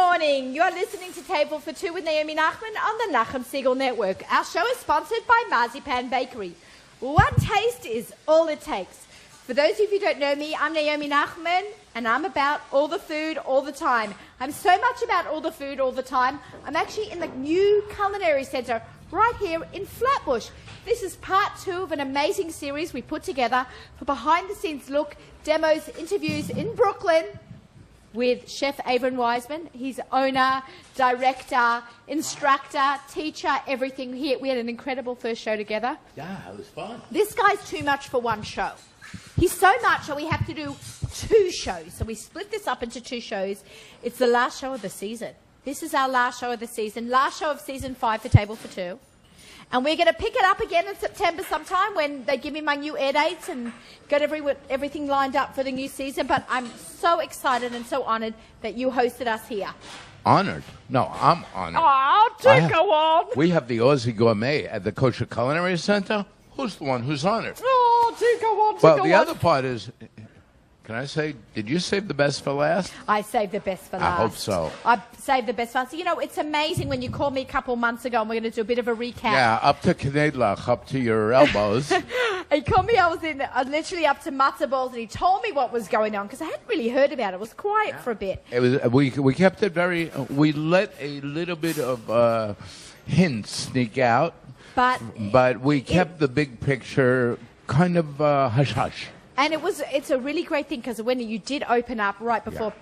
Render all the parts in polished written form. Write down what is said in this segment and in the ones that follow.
morning. You're listening to Table for Two with Naomi Nachman on the Nachum Segal Network. Our show is sponsored by Marzipan Bakery. One taste is all it takes. For those of you who don't know me, I'm Naomi Nachman, and I'm about all the food all the time. I'm so much about all the food all the time. I'm actually in the new Culinary Center right here in Flatbush. This is part 2 of an amazing series we put together for behind-the-scenes look, demos, interviews in Brooklyn with Chef Avron Wiseman. He's owner, director, instructor, teacher, everything here. We had an incredible first show together. Yeah, it was fun. This guy's too much for one show. He's so much that we have to do 2 shows. So we split this up into 2 shows. It's the last show of the season. This is our last show of the season, last show of season 5 for Table for Two. And we're going to pick it up again in September sometime when they give me my new air dates and got everything lined up for the new season. But I'm so excited and so honored that you hosted us here. Honored? No, I'm honored. Oh, go on. We have the Aussie Gourmet at the Kosher Culinary Center. Who's the one who's honored? Oh, go on. Well, the other part is, can I say, did you save the best for last? I saved the best for last. I hope so. I saved the best for last. You know, it's amazing when you called me a couple months ago and we're going to do a bit of a recap. Yeah, up to Knedlach, up to your elbows. He called me, I was literally up to matzo balls, and he told me what was going on because I hadn't really heard about it. It was quiet for a bit. It was, we kept it very, we let a little bit of hints sneak out, but we kept the big picture kind of hush-hush. And it's a really great thing because when you did open up right before,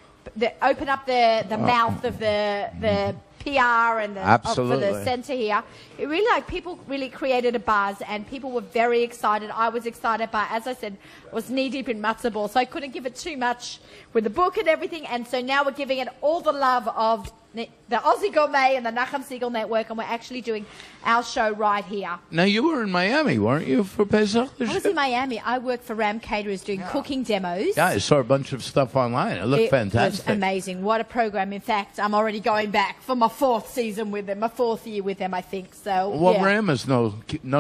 open up the mouth of the PR and for the center here, it really people really created a buzz and people were very excited. I was excited, but as I said, I was knee deep in matzo ball, so I couldn't give it too much with the book and everything. And so now we're giving it all the love of the Aussie Gourmet and the Nachum Segal Network, and we're actually doing our show right here. Now, you were in Miami, weren't you, for Pesach? I was in Miami. I work for Ram Caterers doing cooking demos. Yeah, I saw a bunch of stuff online. It looked fantastic. It was amazing. What a program. In fact, I'm already going back for my 4th season with them, my 4th year with them, I think. So, well, Ram is no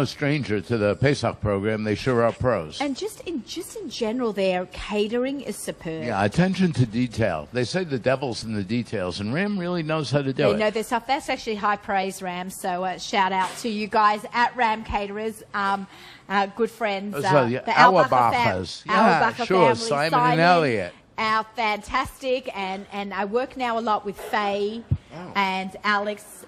stranger to the Pesach program. They sure are pros. And just in general, their catering is superb. Yeah, attention to detail. They say the devil's in the details, and Ram really knows how to do it. They know their stuff. That's actually high praise, Ram. So shout out to you guys at Ram Caterers, good friends. The Auerbachers. Yeah, sure. Simon and Elliot. Our fantastic, and I work now a lot with Faye and Alex.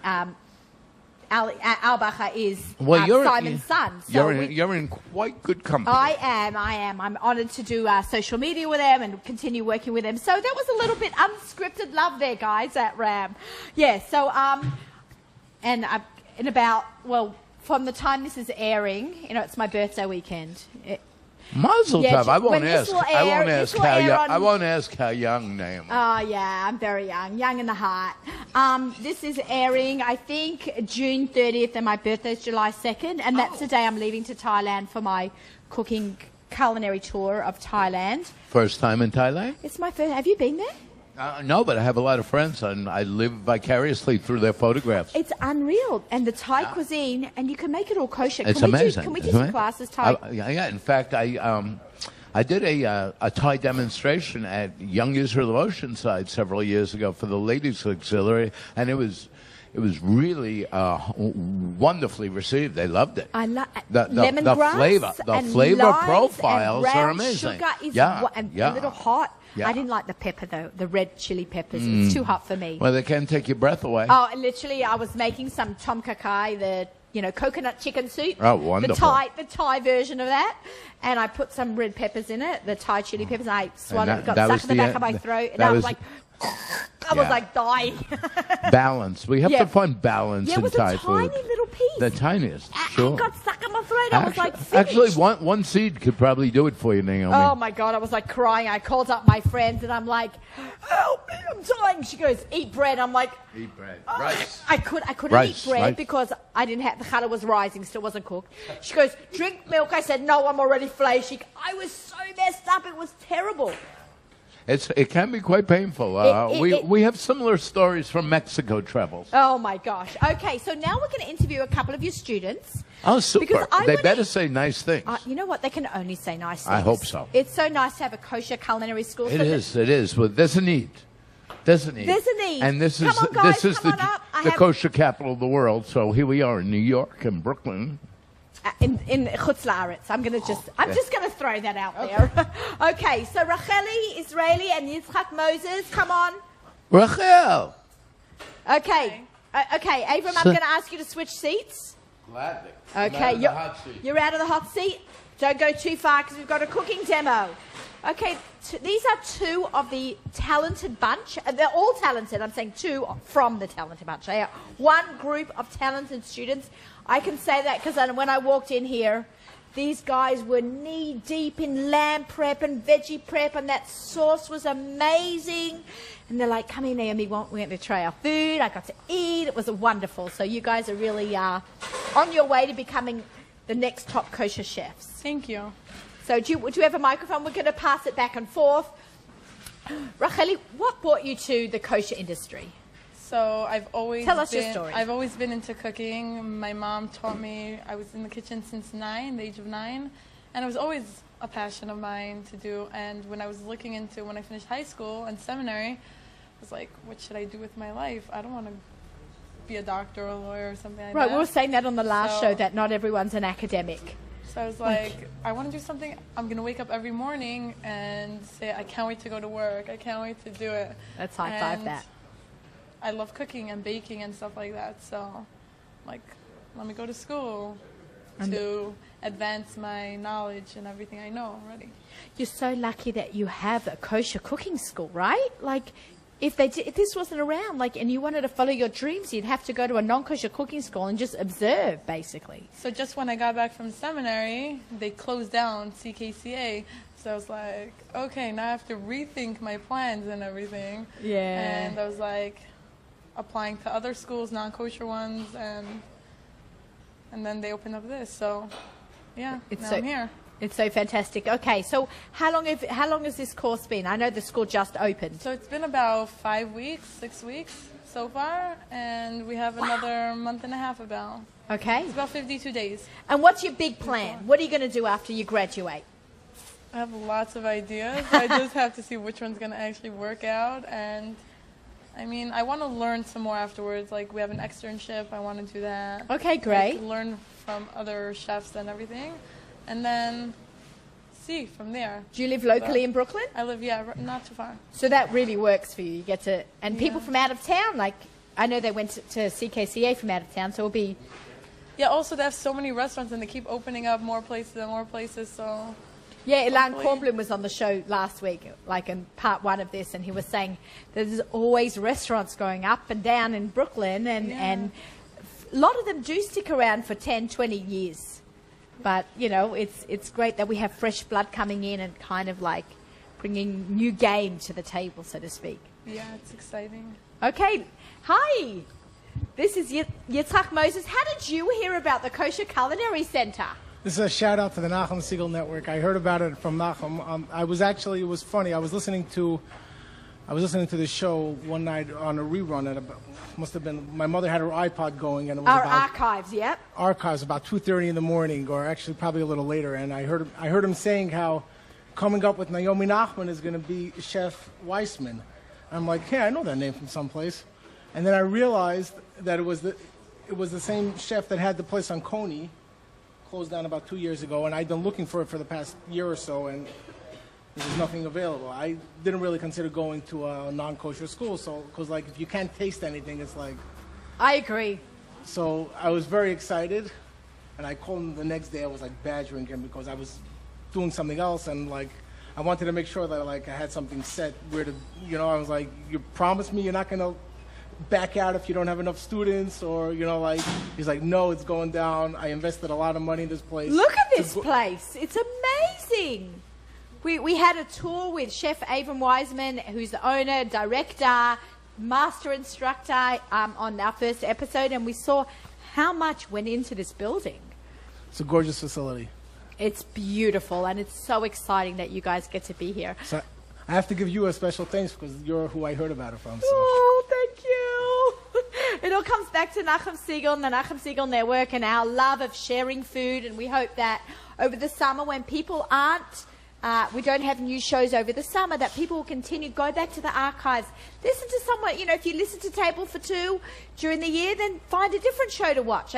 Auerbacher is Simon's son. So you're in quite good company. I am. I'm honored to do social media with them and continue working with them. So that was a little bit unscripted love there, guys, at Ram. Yeah, so, and in about, from the time this is airing, it's my birthday weekend. Mazel tov. I won't ask how young, Naomi. Oh, yeah, I'm very young in the heart. This is airing, I think, June 30th, and my birthday's July 2nd, and that's the day I'm leaving to Thailand for my cooking culinary tour of Thailand. First time in Thailand? It's my first. Have you been there? No, but I have a lot of friends, and I live vicariously through their photographs. It's unreal. And the Thai cuisine, and you can make it all kosher. It's amazing. Can we do some classes, Thai? Yeah, in fact, I did a Thai demonstration at Young Israel of Oceanside several years ago for the Ladies Auxiliary, and it was really wonderifully received. They loved it. I love lemongrass. The flavor profiles are amazing. Sugar is a little hot. Yeah. I didn't like the pepper, though, the red chili peppers. It's too hot for me. Well, they can take your breath away. Oh, literally, I was making some tom kha kai, the coconut chicken soup. Oh, wonderful. The Thai version of that. And I put some red peppers in it, the Thai chili peppers, and I swallowed it, got stuck in the back of my throat, and I was like... I was like dying. Balance. We have to find balance in Thai food. It was a tiny little piece. The tiniest, sure. It got stuck in my throat. I was like, finished. Actually, one seed could probably do it for you, Naomi. Oh, my God. I was like crying. I called up my friends, and I'm like, help me, I'm dying. She goes, eat bread. I'm like... Eat bread. Rice. I couldn't eat bread because I didn't have... The challah was rising, still wasn't cooked. She goes, drink milk. I said, no, I'm already flashy. I was so messed up. It was terrible. It can be quite painful. We have similar stories from Mexico travels. Oh, my gosh. Okay, so now we're going to interview a couple of your students. Oh, super. They better say nice things. You know what? They can only say nice things. I hope so. It's so nice to have a kosher culinary school. It is. Well, there's a need. Doesn't he? Doesn't he? And this Come is on, guys, this is come on up. the kosher capital of the world. So here we are in New York and Brooklyn. In Chutz La'aretz. I'm just gonna throw that out there. Okay, so Racheli, Israeli, and Yitzchak Moses, come on. Rachel. Okay, okay, Avram, I'm gonna ask you to switch seats. Gladly. Okay, You're out of the hot seat. Don't go too far because we've got a cooking demo. Okay, these are two of the talented bunch. They're all talented. I'm saying two from the talented bunch. They are one group of talented students. I can say that because when I walked in here, these guys were knee-deep in lamb prep and veggie prep, and that sauce was amazing. And they're like, come here, Naomi, we're going to try our food. I got to eat. It was wonderful. So you guys are really on your way to becoming the next top kosher chefs. Thank you. So do you have a microphone? We're going to pass it back and forth. Racheli, what brought you to the kosher industry? So Tell us your story. I've always been into cooking. My mom taught me. I was in the kitchen since the age of 9, and it was always a passion of mine to do. And when I finished high school and seminary, I was like, what should I do with my life? I don't want to be a doctor or a lawyer or something like that. Right, we were saying that on the last show, that not everyone's an academic. So I was like, I want to do something. I'm going to wake up every morning and say, I can't wait to go to work. I can't wait to do it. Let's high-five that. I love cooking and baking and stuff like that. So, like, let me go to school to advance my knowledge and everything I know already. You're so lucky that you have a kosher cooking school, right? Like, if this wasn't around, and you wanted to follow your dreams, you'd have to go to a non-kosher cooking school and just observe, basically. So just when I got back from seminary, they closed down CKCA. So I was like, okay, now I have to rethink my plans and everything. Yeah. And I was like, applying to other schools, non-kosher ones, and then they opened up this. So, yeah, I'm here. It's so fantastic. Okay, so how long has this course been? I know the school just opened. So it's been about 5 weeks, 6 weeks so far, and we have another month and a half about. Okay. It's about 52 days. And what's your big plan? What are you going to do after you graduate? I have lots of ideas. I just have to see which one's going to actually work out, and I mean, I want to learn some more afterwards. Like, we have an externship. I want to do that. Okay, great. Like, learn from other chefs and everything. And then see from there. Do you live locally in Brooklyn? I live, not too far. So that really works for you. You get to, and people from out of town, like, I know they went to CKCA from out of town, so it'll be. Yeah, also they have so many restaurants and they keep opening up more places and more places, so. Yeah, Ilan Korblum was on the show last week, like in part 1 of this, and he was saying there's always restaurants going up and down in Brooklyn, and a lot of them do stick around for 10, 20 years. But, it's great that we have fresh blood coming in and kind of like bringing new game to the table, so to speak. Yeah, it's exciting. Okay, hi. This is Yitzchak Moses. How did you hear about the Kosher Culinary Center? This is a shout out to the Nachum Segal Network. I heard about it from Nachum. It was funny. I was listening to the show one night on a rerun. Must have been, my mother had her iPod going, and it was archives, yep. Archives about 2:30 in the morning, or actually probably a little later. And I heard him saying how coming up with Naomi Nachman is going to be Chef Weissman. I'm like, hey, I know that name from someplace. And then I realized that it was the same chef that had the place on Coney, closed down about 2 years ago, and I'd been looking for it for the past year or so, and there was nothing available. I didn't really consider going to a non-kosher school, because if you can't taste anything, it's like. I agree. So I was very excited, and I called him the next day. I was badgering him because I was doing something else, and I wanted to make sure that I had something set where I was like, you promised me you're not gonna back out if you don't have enough students, or he's like, no, it's going down. I invested a lot of money in this place. Look at this place. It's amazing. We had a tour with Chef Avram Wiseman, who's the owner, director, master instructor on our first episode, and we saw how much went into this building. It's a gorgeous facility. It's beautiful, and it's so exciting that you guys get to be here. So I have to give you a special thanks because you're who I heard about it from. So. Oh, thank you. It all comes back to Nachum Segal and the Nachum Segal Network and our love of sharing food, and we hope that over the summer when people aren't we don't have new shows over the summer, that people will continue, go back to the archives, listen to someone, if you listen to Table for Two during the year, then find a different show to watch.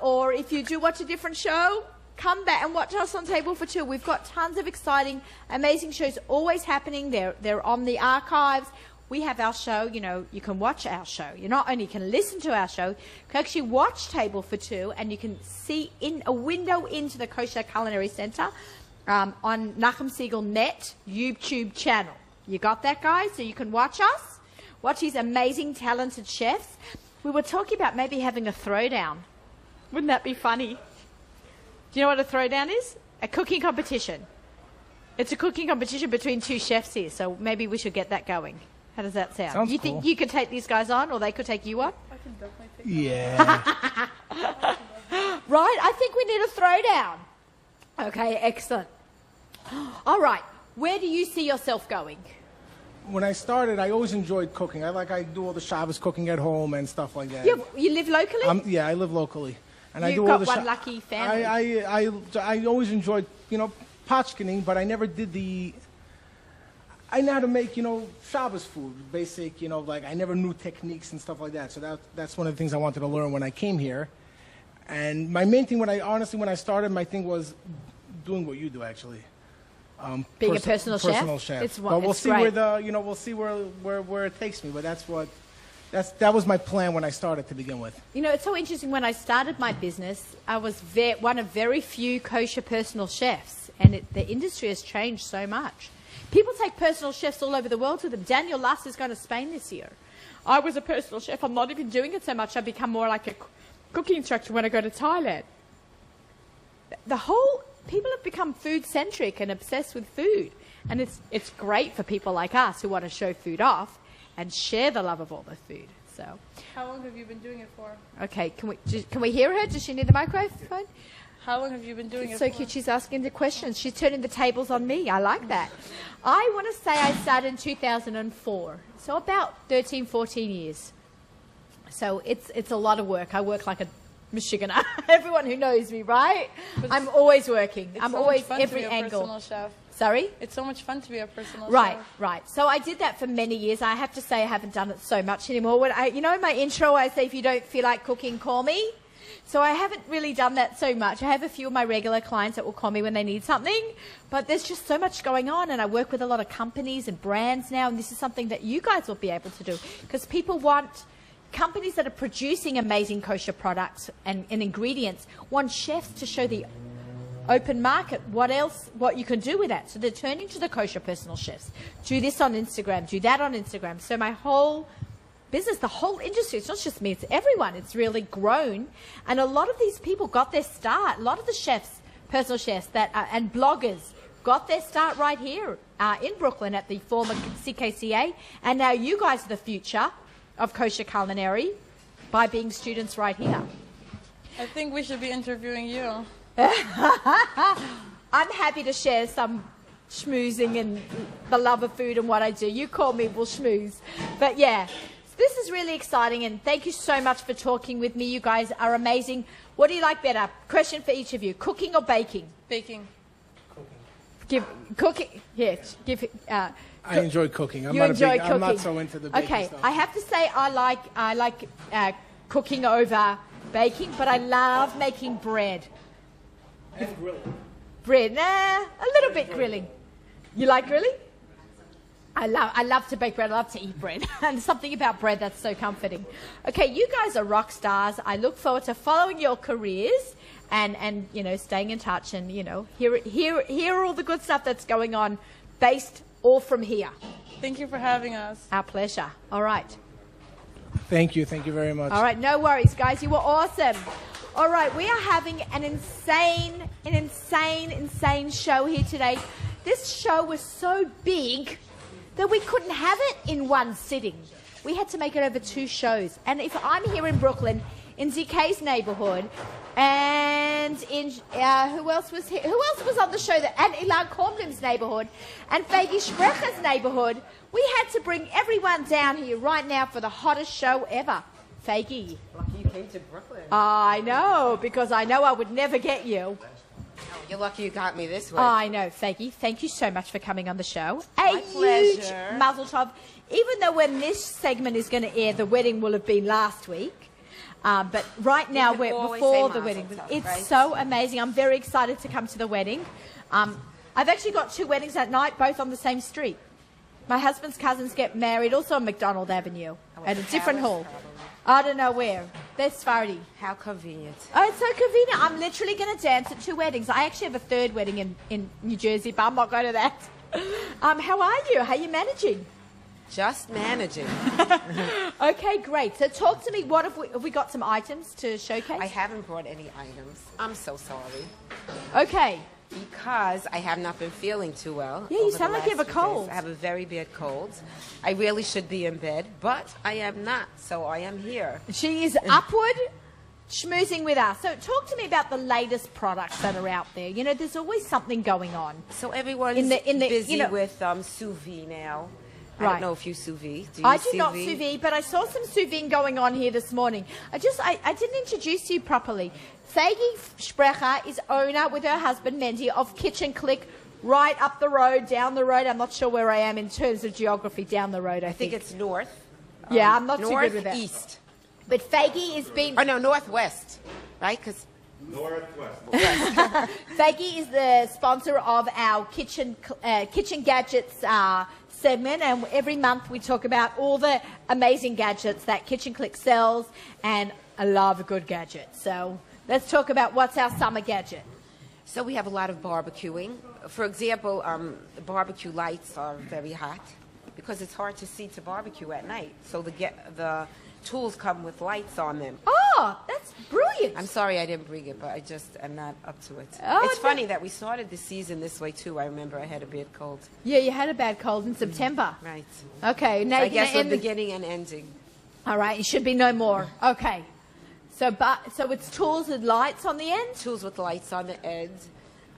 Or if you do watch a different show, come back and watch us on Table for Two. We've got tons of exciting, amazing shows always happening. They're on the archives. We have our show, you can watch our show. You not only can listen to our show, you can actually watch Table for Two, and you can see in a window into the Kosher Culinary Center on Nachum Siegel Net YouTube channel. You got that, guys? So you can watch us, watch these amazing, talented chefs. We were talking about maybe having a throwdown. Wouldn't that be funny? Do you know what a throwdown is? A cooking competition. It's a cooking competition between two chefs here, so maybe we should get that going. How does that sound? Sounds you cool. think you could take these guys on, or they could take you on? I can definitely take Yeah. Right? I think we need a throwdown. Okay, excellent. All right. Where do you see yourself going? When I started, I always enjoyed cooking. I do all the Shabbos cooking at home and stuff like that. You live locally? Yeah, I live locally, and I You've do all got the. one lucky family. I always enjoyed potchkining, but I never did the. I know how to make Shabbos food, basic I never knew techniques and stuff like that. So that's one of the things I wanted to learn when I came here. And my main thing when I started, my thing was doing what you do actually. Being a personal chef. But we'll see great. we'll see where it takes me. But that was my plan when I started to begin with. It's so interesting. When I started my business, I was one of very few kosher personal chefs, and the industry has changed so much. People take personal chefs all over the world with them. Daniel Lass is going to Spain this year. I was a personal chef. I'm not even doing it so much. I've become more like a cooking instructor when I go to Thailand. People have become food-centric and obsessed with food. And it's great for people like us who want to show food off and share the love of all the food. So, How long have you been doing it for? okay, can we hear her? Does she need the microphone? How long have you been doing it So for? cute, she's asking the questions. She's turning the tables on me. I like that. I want to say I started in 2004. So about 13, 14 years. So it's a lot of work. I work like a Michiganer. Everyone who knows me, right? I'm always working. It's I'm so always much fun every to be a angle. personal chef. Sorry? It's so much fun to be a personal Right, chef. right. So I did that for many years. I have to say I haven't done it so much anymore. When in my intro, I say, if you don't feel like cooking, call me. So I haven't really done that so much. I have a few of my regular clients that will call me when they need something, but there's just so much going on, and I work with a lot of companies and brands now, and this is something that you guys will be able to do, because people want companies that are producing amazing kosher products and ingredients want chefs to show the open market what you can do with that. So they're turning to the kosher personal chefs. Do this on Instagram, do that on Instagram. So my whole business, the whole industry, it's not just me, it's everyone. It's really grown. And a lot of these people got their start. A lot of the chefs, personal chefs and bloggers got their start right here in Brooklyn at the former CKCA. And now you guys are the future of Kosher Culinary by being students right here. I think we should be interviewing you. I'm happy to share some schmoozing and the love of food and what I do. You call me, we'll schmooze. But yeah, this is really exciting, and thank you so much for talking with me. You guys are amazing. What do you like better? Question for each of you: cooking or baking? Baking. Cooking. Yeah. I enjoy cooking. I'm not so into the baking Okay, stuff. I have to say I like cooking over baking, but I love making bread. And grilling. Bread, a little bit grilling. You like grilling? I love to bake bread. I love to eat bread. And something about bread that's so comforting. Okay, you guys are rock stars. I look forward to following your careers and staying in touch and hear all the good stuff that's going on, based all from here. Thank you for having us. Our pleasure. All right. Thank you very much. All right, no worries, guys. You were awesome. All right, we are having an insane show here today. This show was so big that we couldn't have it in one sitting. We had to make it over 2 shows. And if I'm here in Brooklyn, in ZK's neighborhood, and in who else was here? Who else was on the show? And Ilan Kornblim's neighborhood, and Fagi Sprecher's neighborhood. We had to bring everyone down here right now for the hottest show ever. Fagi. Lucky you came to Brooklyn. I know, because I know I would never get you. You're lucky you got me this way. I know, Faggy. Thank you so much for coming on the show. My huge pleasure. mazel tov. Even though when this segment is going to air, the wedding will have been last week. But right now, can we're always before say the mazel wedding. tov, It's right? so amazing. I'm very excited to come to the wedding. I've actually got 2 weddings that night, both on the same street. My husband's cousins get married also on McDonald Avenue at a different Palace, hall. probably. I don't know where. They're Sephardi. How convenient. Oh, it's so convenient. I'm literally going to dance at 2 weddings. I actually have a 3rd wedding in New Jersey, but I'm not going to that. How are you? How are you managing? Just managing. Okay, great. So talk to me. What have we got some items to showcase? I haven't brought any items. I'm so sorry. Okay. Because I have not been feeling too well. Yeah, you over the sound like you last have a few days. cold. I have a very bad cold. I really should be in bed, but I am not, so I am here. She is upward schmoozing with us. So talk to me about the latest products that are out there. You know, there's always something going on. So everyone's In the- busy you know- with sous vide now. I Right. don't know if you sous vide. Do you I do not sous vide, but I saw some sous vide going on here this morning. I didn't introduce you properly. Faggy Sprecher is owner with her husband Mendy of Kitchen Click right up the road, down the road. I'm not sure where I am in terms of geography. Down the road, I I think it's north. Yeah, I'm not too good with that. Northeast. But Faggy has been... Oh, no, northwest. Right? Because Faggy is the sponsor of our kitchen gadgets segment, and every month we talk about all the amazing gadgets that Kitchen Click sells, and I love a good gadget. So let's talk about what's our summer gadget. So we have a lot of barbecuing. For example, the barbecue lights are very hot because it's hard to see to barbecue at night. So the tools come with lights on them. Oh, that's brilliant. I'm sorry I didn't bring it, but I just am not up to it. Oh, It's funny that we started the season this way, too. I remember I had a bad cold. Yeah, you had a bad cold in September. Right. Okay, now I you're guess gonna we're end beginning and ending. All right, it should be no more. Okay. So it's tools with lights on the end? Tools with lights on the end.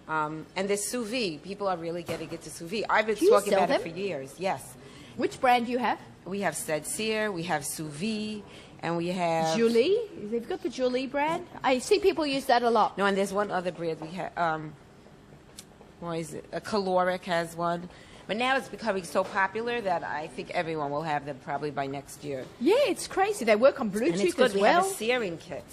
And there's sous vide. People are really getting into sous vide. I've been Do you talking sell about them? it for years. Yes. Which brand do you have? We have Sear, we have sous vide, and we have... Julie? They've got the Julie brand. I see people use that a lot. No, and there's one other brand we have. What is it? Caloric has one. But now it's becoming so popular that I think everyone will have them probably by next year. Yeah, it's crazy. They work on And it's Bluetooth good. as We well. have a searing kit.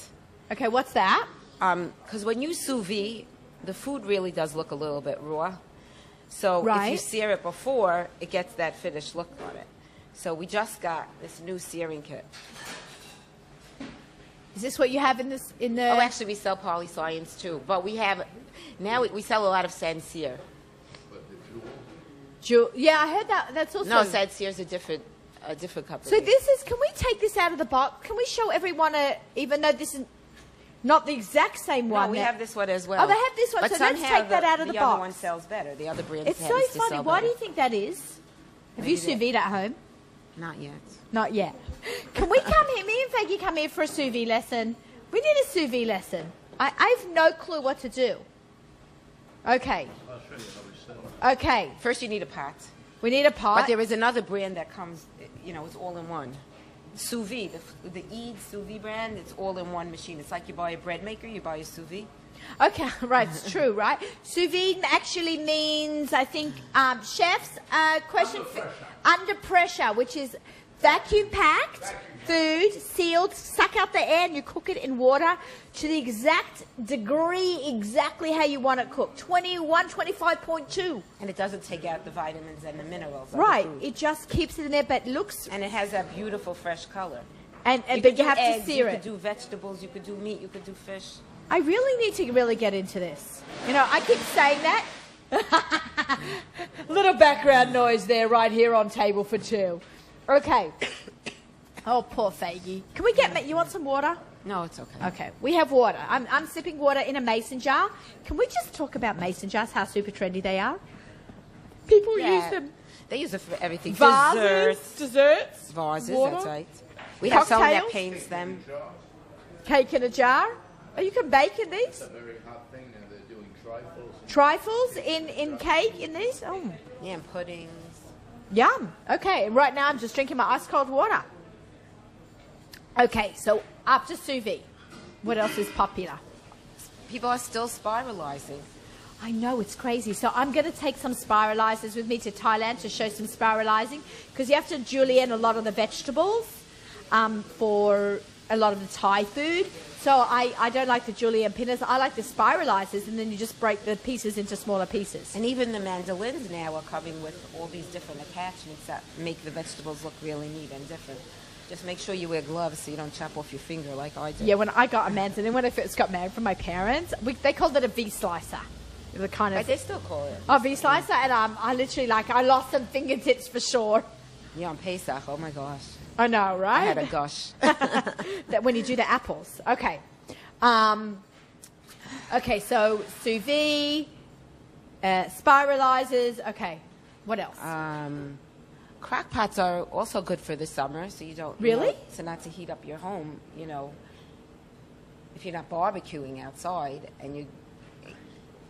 Okay, what's that? Because when you sous vide, the food really does look a little bit raw. So if you Right. sear it before, it gets that finished look on it. So we just got this new searing kit. Is this what you have in this? In the? Oh, actually, we sell Polyscience too. But we have, now we sell a lot of Sear. Yeah, I heard that. That's also. No, Sear's a different company. So this is. Can we take this out of the box? Can we show everyone even though this is not the exact same one? No, we that- have this one as well. Oh, they have this one. But So let's somehow take that out of the The box. other one sells better. The other brand It's so tends to funny. sell Why do better. you think that is? Have you Maybe sous vide at home? Not yet. Not yet. Can we come here? Me and Faggy come here for a sous vide lesson. We need a sous vide lesson. I have no clue what to do. Okay. Okay. First, you need a pot. We need a pot. But there is another brand that comes, it's all in one. Sous vide, the Eid sous vide brand, it's all in one machine. It's like you buy a bread maker, you buy a sous vide. Okay, right, it's true, right? Sous vide actually means, I think, chefs, question under pressure, which is vacuum packed food, sealed, suck out the air, and you cook it in water to the exact degree, exactly how you want it cooked. 21, 25.2. And it doesn't take out the vitamins and the minerals. of the Right, food. it just keeps it in there, but looks, And it has that beautiful fresh color. but could you do have eggs, to sear You it. could do vegetables, you could do meat, you could do fish. I really need to really get into this. I keep saying that. Little background noise there right here on Table for Two. Okay. Oh, poor Faggy. Can we get, you want some water? No, it's okay. Okay, we have water. I'm sipping water in a mason jar. Can we just talk about mason jars, how super trendy they are? People use them. They use it for everything. Vases, desserts, Vases, water, that's right. We have some that cocktails. paints them. Cake in a jar. Oh, you can bake in these? It's a very hot thing now. They're doing trifles. Trifles in cake in these? Oh. Yeah, and puddings. Yum. Okay, and right now I'm just drinking my ice cold water. Okay, so after sous vide, what else is popular? People are still spiralizing. I know, it's crazy. So I'm going to take some spiralizers with me to Thailand to show some spiralizing, because you have to julienne a lot of the vegetables for a lot of the Thai food. So I don't like the julienne pinners. I like the spiralizers, and then you just break the pieces into smaller pieces. And even the mandolins now are coming with all these different attachments that make the vegetables look really neat and different. Just make sure you wear gloves so you don't chop off your finger like I did. Yeah, when I got a mandolin, when I first got married from my parents, they called it a V-slicer. The kind of, but they still call it a V-slicer, and I literally, I lost some fingertips for sure. Yeah, on Pesach, oh my gosh. I know, right? I had a gush. That when you do the apples. Okay. Okay, so sous vide, spiralizers. Okay, what else? Crock pots are also good for the summer, so you don't... Really? So not to heat up your home, if you're not barbecuing outside,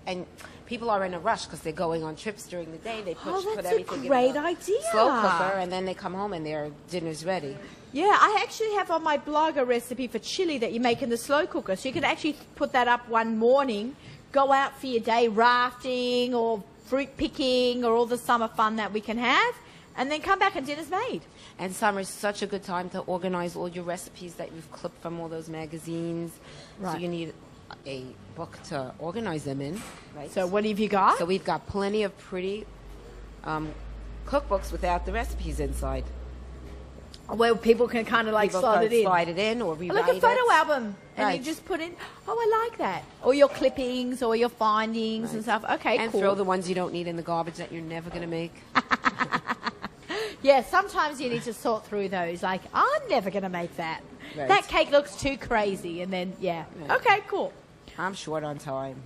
and people are in a rush because they're going on trips during the day. They put everything in a slow cooker, and then they come home and their dinner's ready. Yeah, I actually have on my blog a recipe for chili that you make in the slow cooker. So you can actually put that up one morning, go out for your day rafting or fruit picking or all the summer fun that we can have, and then come back and dinner's made. And summer is such a good time to organize all your recipes that you've clipped from all those magazines. Right. So you need a book to organize them in, right? So what have you got? So we've got plenty of pretty cookbooks without the recipes inside. Where people can kind of slide it in or rewrite like a photo album, and right. you just put in, I like that. Or your clippings or your findings and stuff. Okay, and cool. throw the ones you don't need in the garbage that you're never going to make. Yeah, sometimes you need to sort through those. Like, I'm never going to make that. Right. That cake looks too crazy. And then, yeah. Okay, cool. I'm short on time.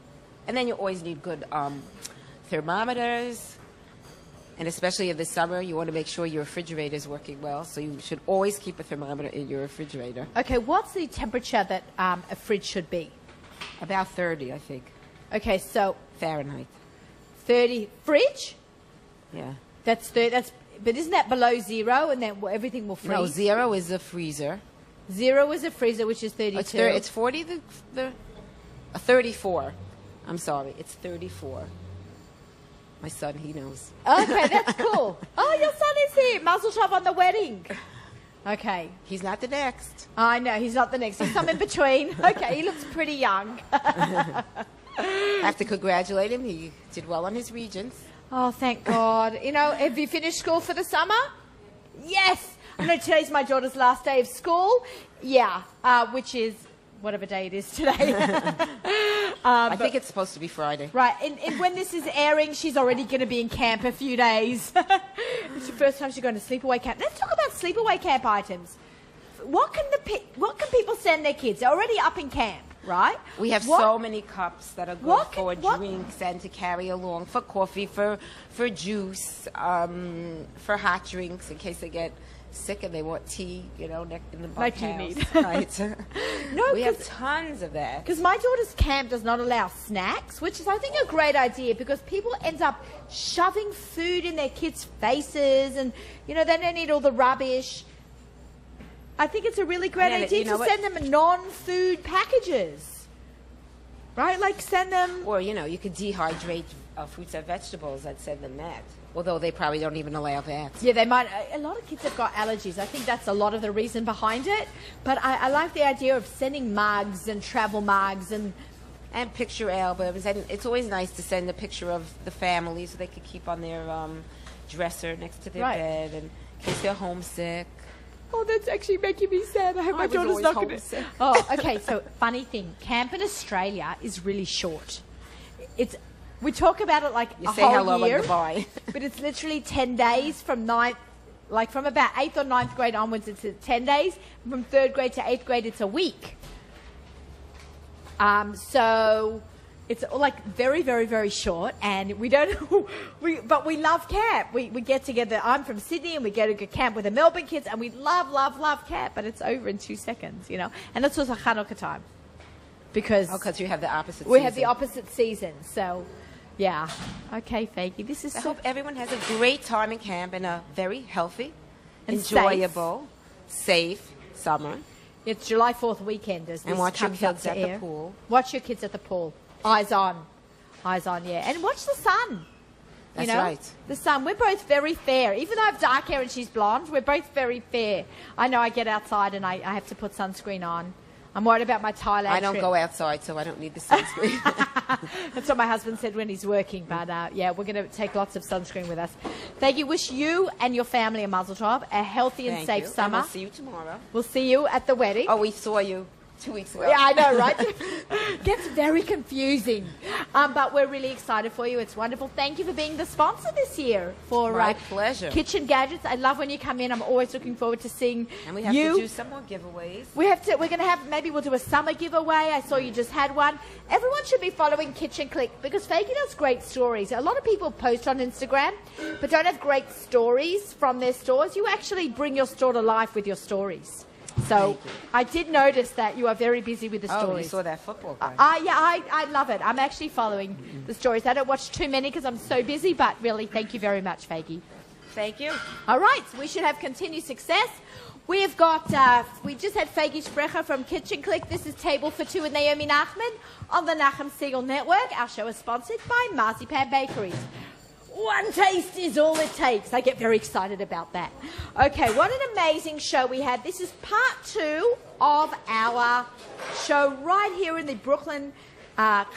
And then you always need good thermometers. And especially in the summer, you want to make sure your refrigerator is working well. So you should always keep a thermometer in your refrigerator. Okay, what's the temperature that a fridge should be? About 30, I think. Okay, so... Fahrenheit. 30. Fridge? Yeah. But isn't that below zero, and then everything will freeze? No, 0 is a freezer. 0 is a freezer, which is 32. It's 40. 34. I'm sorry, it's 34. My son, he knows. Okay, that's cool. Oh, your son is here. Mazel tov on the wedding. Okay. He's not the next. I know, he's not the next. He's some in between. Okay, he looks pretty young. I have to congratulate him. He did well on his regents. Oh, thank God. Have you finished school for the summer? Yes. I know today's my daughter's last day of school. Yeah, which is whatever day it is today. I think it's supposed to be Friday. Right, and when this is airing, she's already going to be in camp a few days. It's the first time she's going to sleepaway camp. Let's talk about sleepaway camp items. What can people send their kids? They're already up in camp, right? We have so many cups that are good for drinks and to carry along, for coffee, for juice, for hot drinks in case they get sick and they want tea, in the bunkhouse. Like you need. Right. No, we have tons of that. Because my daughter's camp does not allow snacks, which is, I think, a great idea because people end up shoving food in their kids' faces and, they don't eat all the rubbish. I think it's a really great idea to send them non-food packages. Right? Like send them... Or, you could dehydrate fruits and vegetables and send them that. Although they probably don't even allow that. Yeah, they might. A lot of kids have got allergies. I think that's a lot of the reason behind it. But I like the idea of sending mugs and travel mugs and picture albums. And it's always nice to send a picture of the family so they could keep on their dresser next to their bed in case they're homesick. Oh, that's actually making me sad. I hope my daughter's not going to... Oh, okay. So, funny thing. Camp in Australia is really short. We talk about it like you a say whole hello year, and goodbye. But it's literally 10 days from from about 8th or 9th grade onwards, it's 10 days. From 3rd grade to 8th grade, it's a week. So it's like very, very, very short, and we don't. But we love camp. We get together. I'm from Sydney, and we go to camp with the Melbourne kids, and we love, love, love camp. But it's over in 2 seconds, And that's also Hanukkah time, because you have the opposite. We have the opposite season, so. Yeah. Okay, Fakey. This is I hope everyone has a great time in camp and a very healthy, and enjoyable, safe summer. It's July 4th weekend. And watch your kids at the pool. Watch your kids at the pool. Eyes on. Eyes on, yeah. And watch the sun. That's you know, right. The sun. We're both very fair. Even though I have dark hair and she's blonde, we're both very fair. I know I get outside and I have to put sunscreen on. I'm worried about my Thailand I don't trip. go outside, so I don't need the sunscreen. That's what my husband said when he's working. But, yeah, we're going to take lots of sunscreen with us. Thank you. Wish you and your family a mazel tov, a healthy and Thank safe you. summer. And we'll see you tomorrow. We'll see you at the wedding. Oh, we saw you 2 weeks ago. Yeah, I know, right? Gets very confusing. But we're really excited for you. It's wonderful. Thank you for being the sponsor this year for My pleasure. Kitchen Gadgets. I love when you come in. I'm always looking forward to seeing And we have you. to do some more giveaways. We're going to have, maybe we'll do a summer giveaway. I saw you just had one. Everyone should be following Kitchen Click because Fakey does great stories. A lot of people post on Instagram but don't have great stories from their stores. You actually bring your store to life with your stories. So I did notice that you are very busy with the Oh, stories. you saw that football game. Yeah, I love it. I'm actually following the stories. I don't watch too many because I'm so busy, but really, thank you very much, Fakey. Thank you. All right, we should have continued success. We have got, we just had Fakey Sprecher from Kitchen Click. This is Table for Two with Naomi Nachman on the Nachum Segal Network. Our show is sponsored by Marzipan Bakeries. One taste is all it takes. I get very excited about that. Okay, what an amazing show we had. This is part 2 of our show right here in the Brooklyn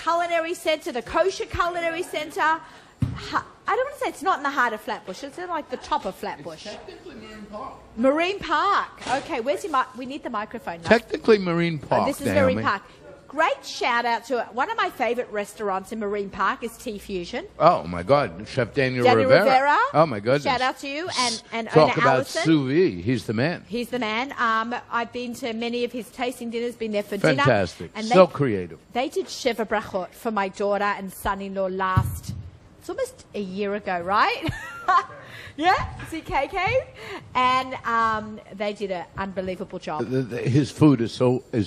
Culinary Center, the Kosher Culinary Center. I don't want to say it's not in the heart of Flatbush. It's in like the top of Flatbush. Technically Marine Park. Marine Park. Okay, where's your we need the microphone now. Technically Marine Park. This is Naomi. Marine Park. Great shout out to one of my favorite restaurants in Marine Park is Tea Fusion. Oh my God, Chef Daniel Daniel Rivera. Oh my goodness. Shout out to you and Talk owner about Allison. sous vide. He's the man. He's the man. I've been to many of his tasting dinners, been there for dinner. Fantastic. And So creative. They did Sheva Brachot for my daughter and son-in-law it's almost a year ago, right? Yeah, CKK. And they did an unbelievable job. His food is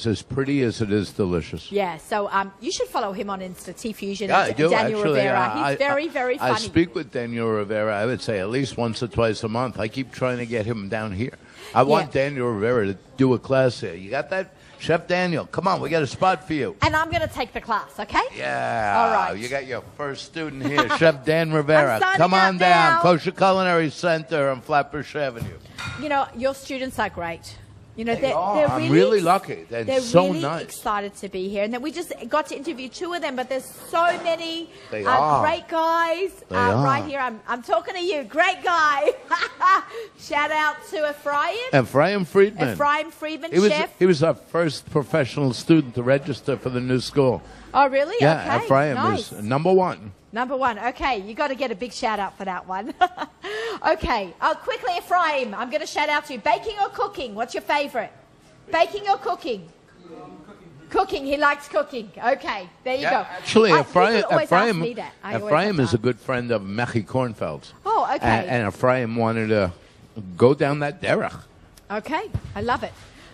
as pretty as it is delicious. Yeah, so you should follow him on Insta, Tea Fusion. Yeah, I and do, Daniel actually. Rivera. He's very, very funny. I speak with Daniel Rivera, I would say, at least once or twice a month. I keep trying to get him down here. I want Daniel Rivera to do a class here. You got that? Chef Daniel, come on, we got a spot for you. And I'm going to take the class, okay? Yeah. All right. You got your first student here, Chef Dan Rivera. I'm signing Come on out down. now. Kosher Culinary Center on Flatbush Avenue. You know, your students are great. You know, They are. they're I'm really lucky. They're so really nice. excited to be here. And then we just got to interview 2 of them, but there's so many They are. great guys They are. right here. I'm talking to you. Great guy. Shout out to Ephraim Friedman. Ephraim Friedman, He chef. was our first professional student to register for the new school. Oh, really? Yeah, okay. Ephraim nice. is number 1. Number 1. Okay, you got to get a big shout out for that one. Okay. Quickly, Ephraim, I'm going to shout out to you. Baking or cooking? What's your favorite? Baking or cooking? Cooking. He likes cooking. Okay, there you go. Actually, People always ask me that. I always Ephraim have is to a good friend of Mechi Kornfeld's. Oh, okay. And Ephraim wanted to go down that derech. Okay, I love it.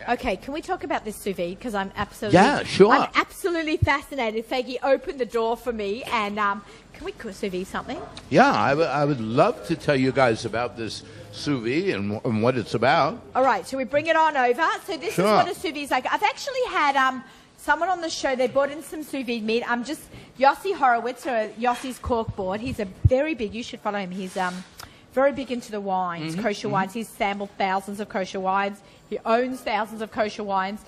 Okay, can we talk about this sous vide? Because I'm absolutely... Yeah, sure. I'm absolutely fascinated. Faggy opened the door for me, and can we sous vide something? Yeah, I would love to tell you guys about this sous vide and what it's about. All right, so we bring it on over. So this Sure. is what a sous vide is like. I've actually had someone on the show. They brought in some sous vide meat. I'm just Yossi Horowitz, or Yossi's Cork Board. He's a very big. You should follow him. He's very big into the wines, kosher wines. He's sampled thousands of kosher wines. He owns thousands of kosher wines.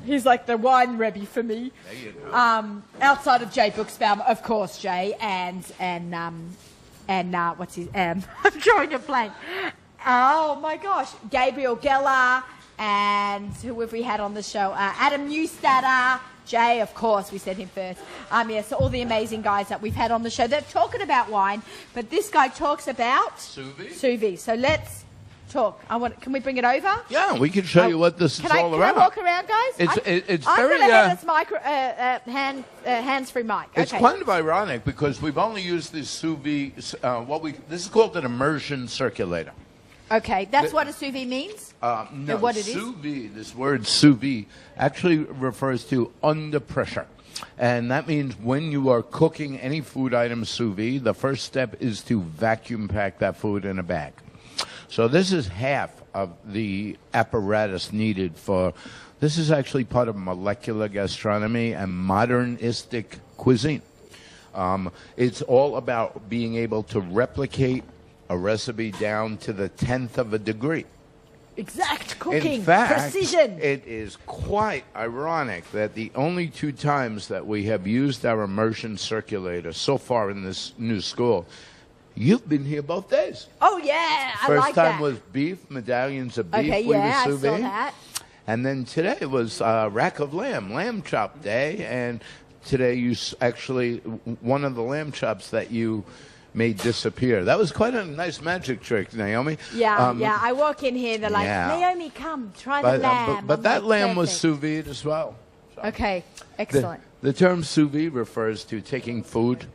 He's like the wine rebbe for me. There you go. Outside of Jay Buxbaum, of course, Jay, and what's his? I'm drawing a blank. Oh my gosh, Gabriel Geller, and who have we had on the show? Adam Newstadter, Jay, of course, we said him first. So all the amazing guys that we've had on the show. They're talking about wine, but this guy talks about Sous vide? sous vide. So let's talk. Can we bring it over? Yeah, we can show you what this is all Can about. I walk around, guys? It's I'm very, going to have this hands-free mic. It's Okay. kind of ironic because we've only used this sous vide. This is called an immersion circulator. Okay, that's what a sous vide means? No, what it is? sous vide, this word sous vide, actually refers to under pressure. And that means when you are cooking any food item sous vide, the first step is to vacuum pack that food in a bag. So this is half of the apparatus needed for, this is actually part of molecular gastronomy and modernistic cuisine. It's all about being able to replicate a recipe down to the 10th of a degree. Exact cooking, In fact, precision. it is quite ironic that the only 2 times that we have used our immersion circulator so far in this new school, you've been here both days. Oh, yeah, I First like time that. was beef, medallions of beef. Okay, we yeah, were I sous saw vide. that. And then today was rack of lamb chop day. And today you actually, one of the lamb chops that you made disappear. That was quite a nice magic trick, Naomi. Yeah, yeah. I walk in here, they're like, yeah. Naomi, come, try the lamb. But I'm that like, lamb was perfect. sous vide as well. So Okay, excellent. The term sous vide refers to taking food,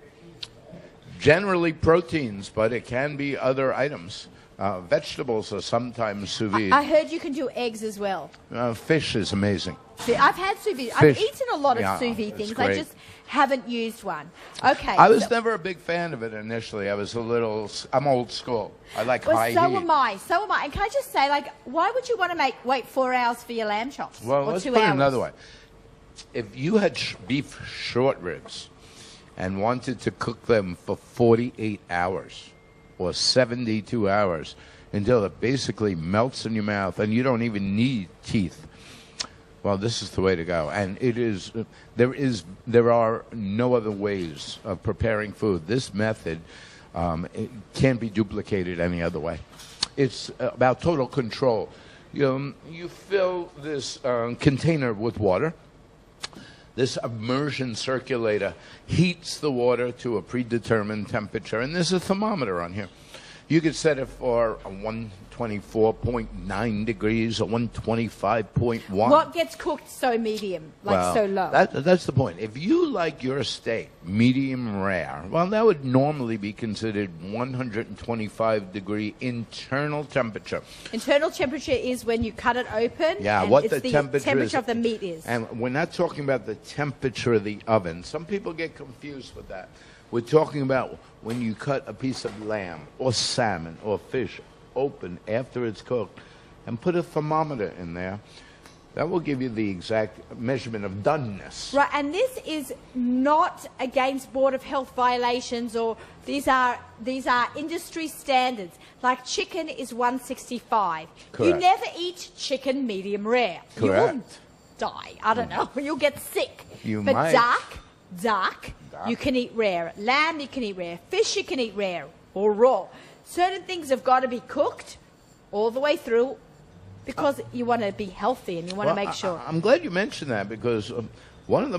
generally proteins, but it can be other items. Vegetables are sometimes sous vide. I heard you can do eggs as well. Fish is amazing. See, I've had sous vide. Fish. I've eaten a lot of Yeah, sous vide it's things. great. I just haven't used one. Okay. I was so- never a big fan of it initially. I'm old school. I like Well, high so heat. am I. So am I. And can I just say, like, why would you want to wait 4 hours for your lamb chops? Well, or let's 2 put it hours? another way. If you had beef short ribs and wanted to cook them for 48 hours or 72 hours until it basically melts in your mouth and you don't even need teeth, well, this is the way to go. And there are no other ways of preparing food. This method it can't be duplicated any other way. It's about total control. You fill this container with water. This immersion circulator heats the water to a predetermined temperature, and there's a thermometer on here. You could set it for a 124.9 degrees or 125.1. What gets cooked so medium, like so low? That's the point. If you like your steak medium rare, well, that would normally be considered 125 degree internal temperature. Internal temperature is when you cut it open. Yeah, and what it's the temperature is. of the meat is. And we're not talking about the temperature of the oven. Some people get confused with that. We're talking about when you cut a piece of lamb or salmon or fish open after it's cooked and put a thermometer in there. That will give you the exact measurement of doneness. Right, and this is not against Board of Health violations, or these are industry standards. Like chicken is 165. Correct. You never eat chicken medium rare. You Correct. wouldn't die. I don't know. You'll get sick. You but might. duck, you can eat rare. Lamb, you can eat rare. Fish, you can eat rare or raw. Certain things have got to be cooked all the way through because you want to be healthy and you want to make sure. I'm glad you mentioned that because one of the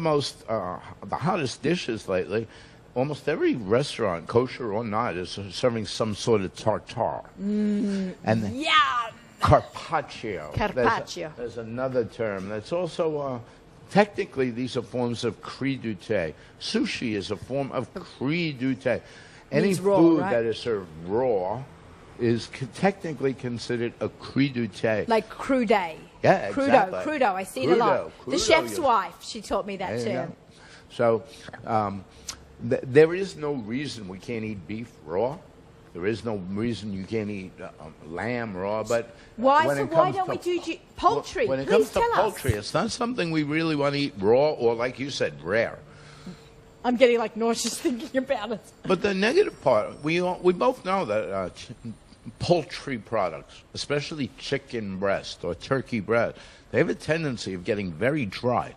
the hottest dishes lately, almost every restaurant, kosher or not, is serving some sort of tartare. And Yeah. carpaccio. Carpaccio. There's another term that's also... technically, these are forms of credute. Sushi is a form of credute. Any Means raw, food right? that is served raw is technically considered a credute. Like crude. Yeah, exactly. Crudo. I see it a lot. Crudo, The chef's you- wife, she taught me that There you term. go. So there is no reason we can't eat beef raw. There is no reason you can't eat lamb raw. But Why? when So it why comes don't to we do poultry? When it Please comes to tell poultry, us. it's not something we really want to eat raw or, like you said, rare. I'm getting like nauseous thinking about it. But the negative part, we both know that poultry products, especially chicken breast or turkey breast, they have a tendency of getting very dry.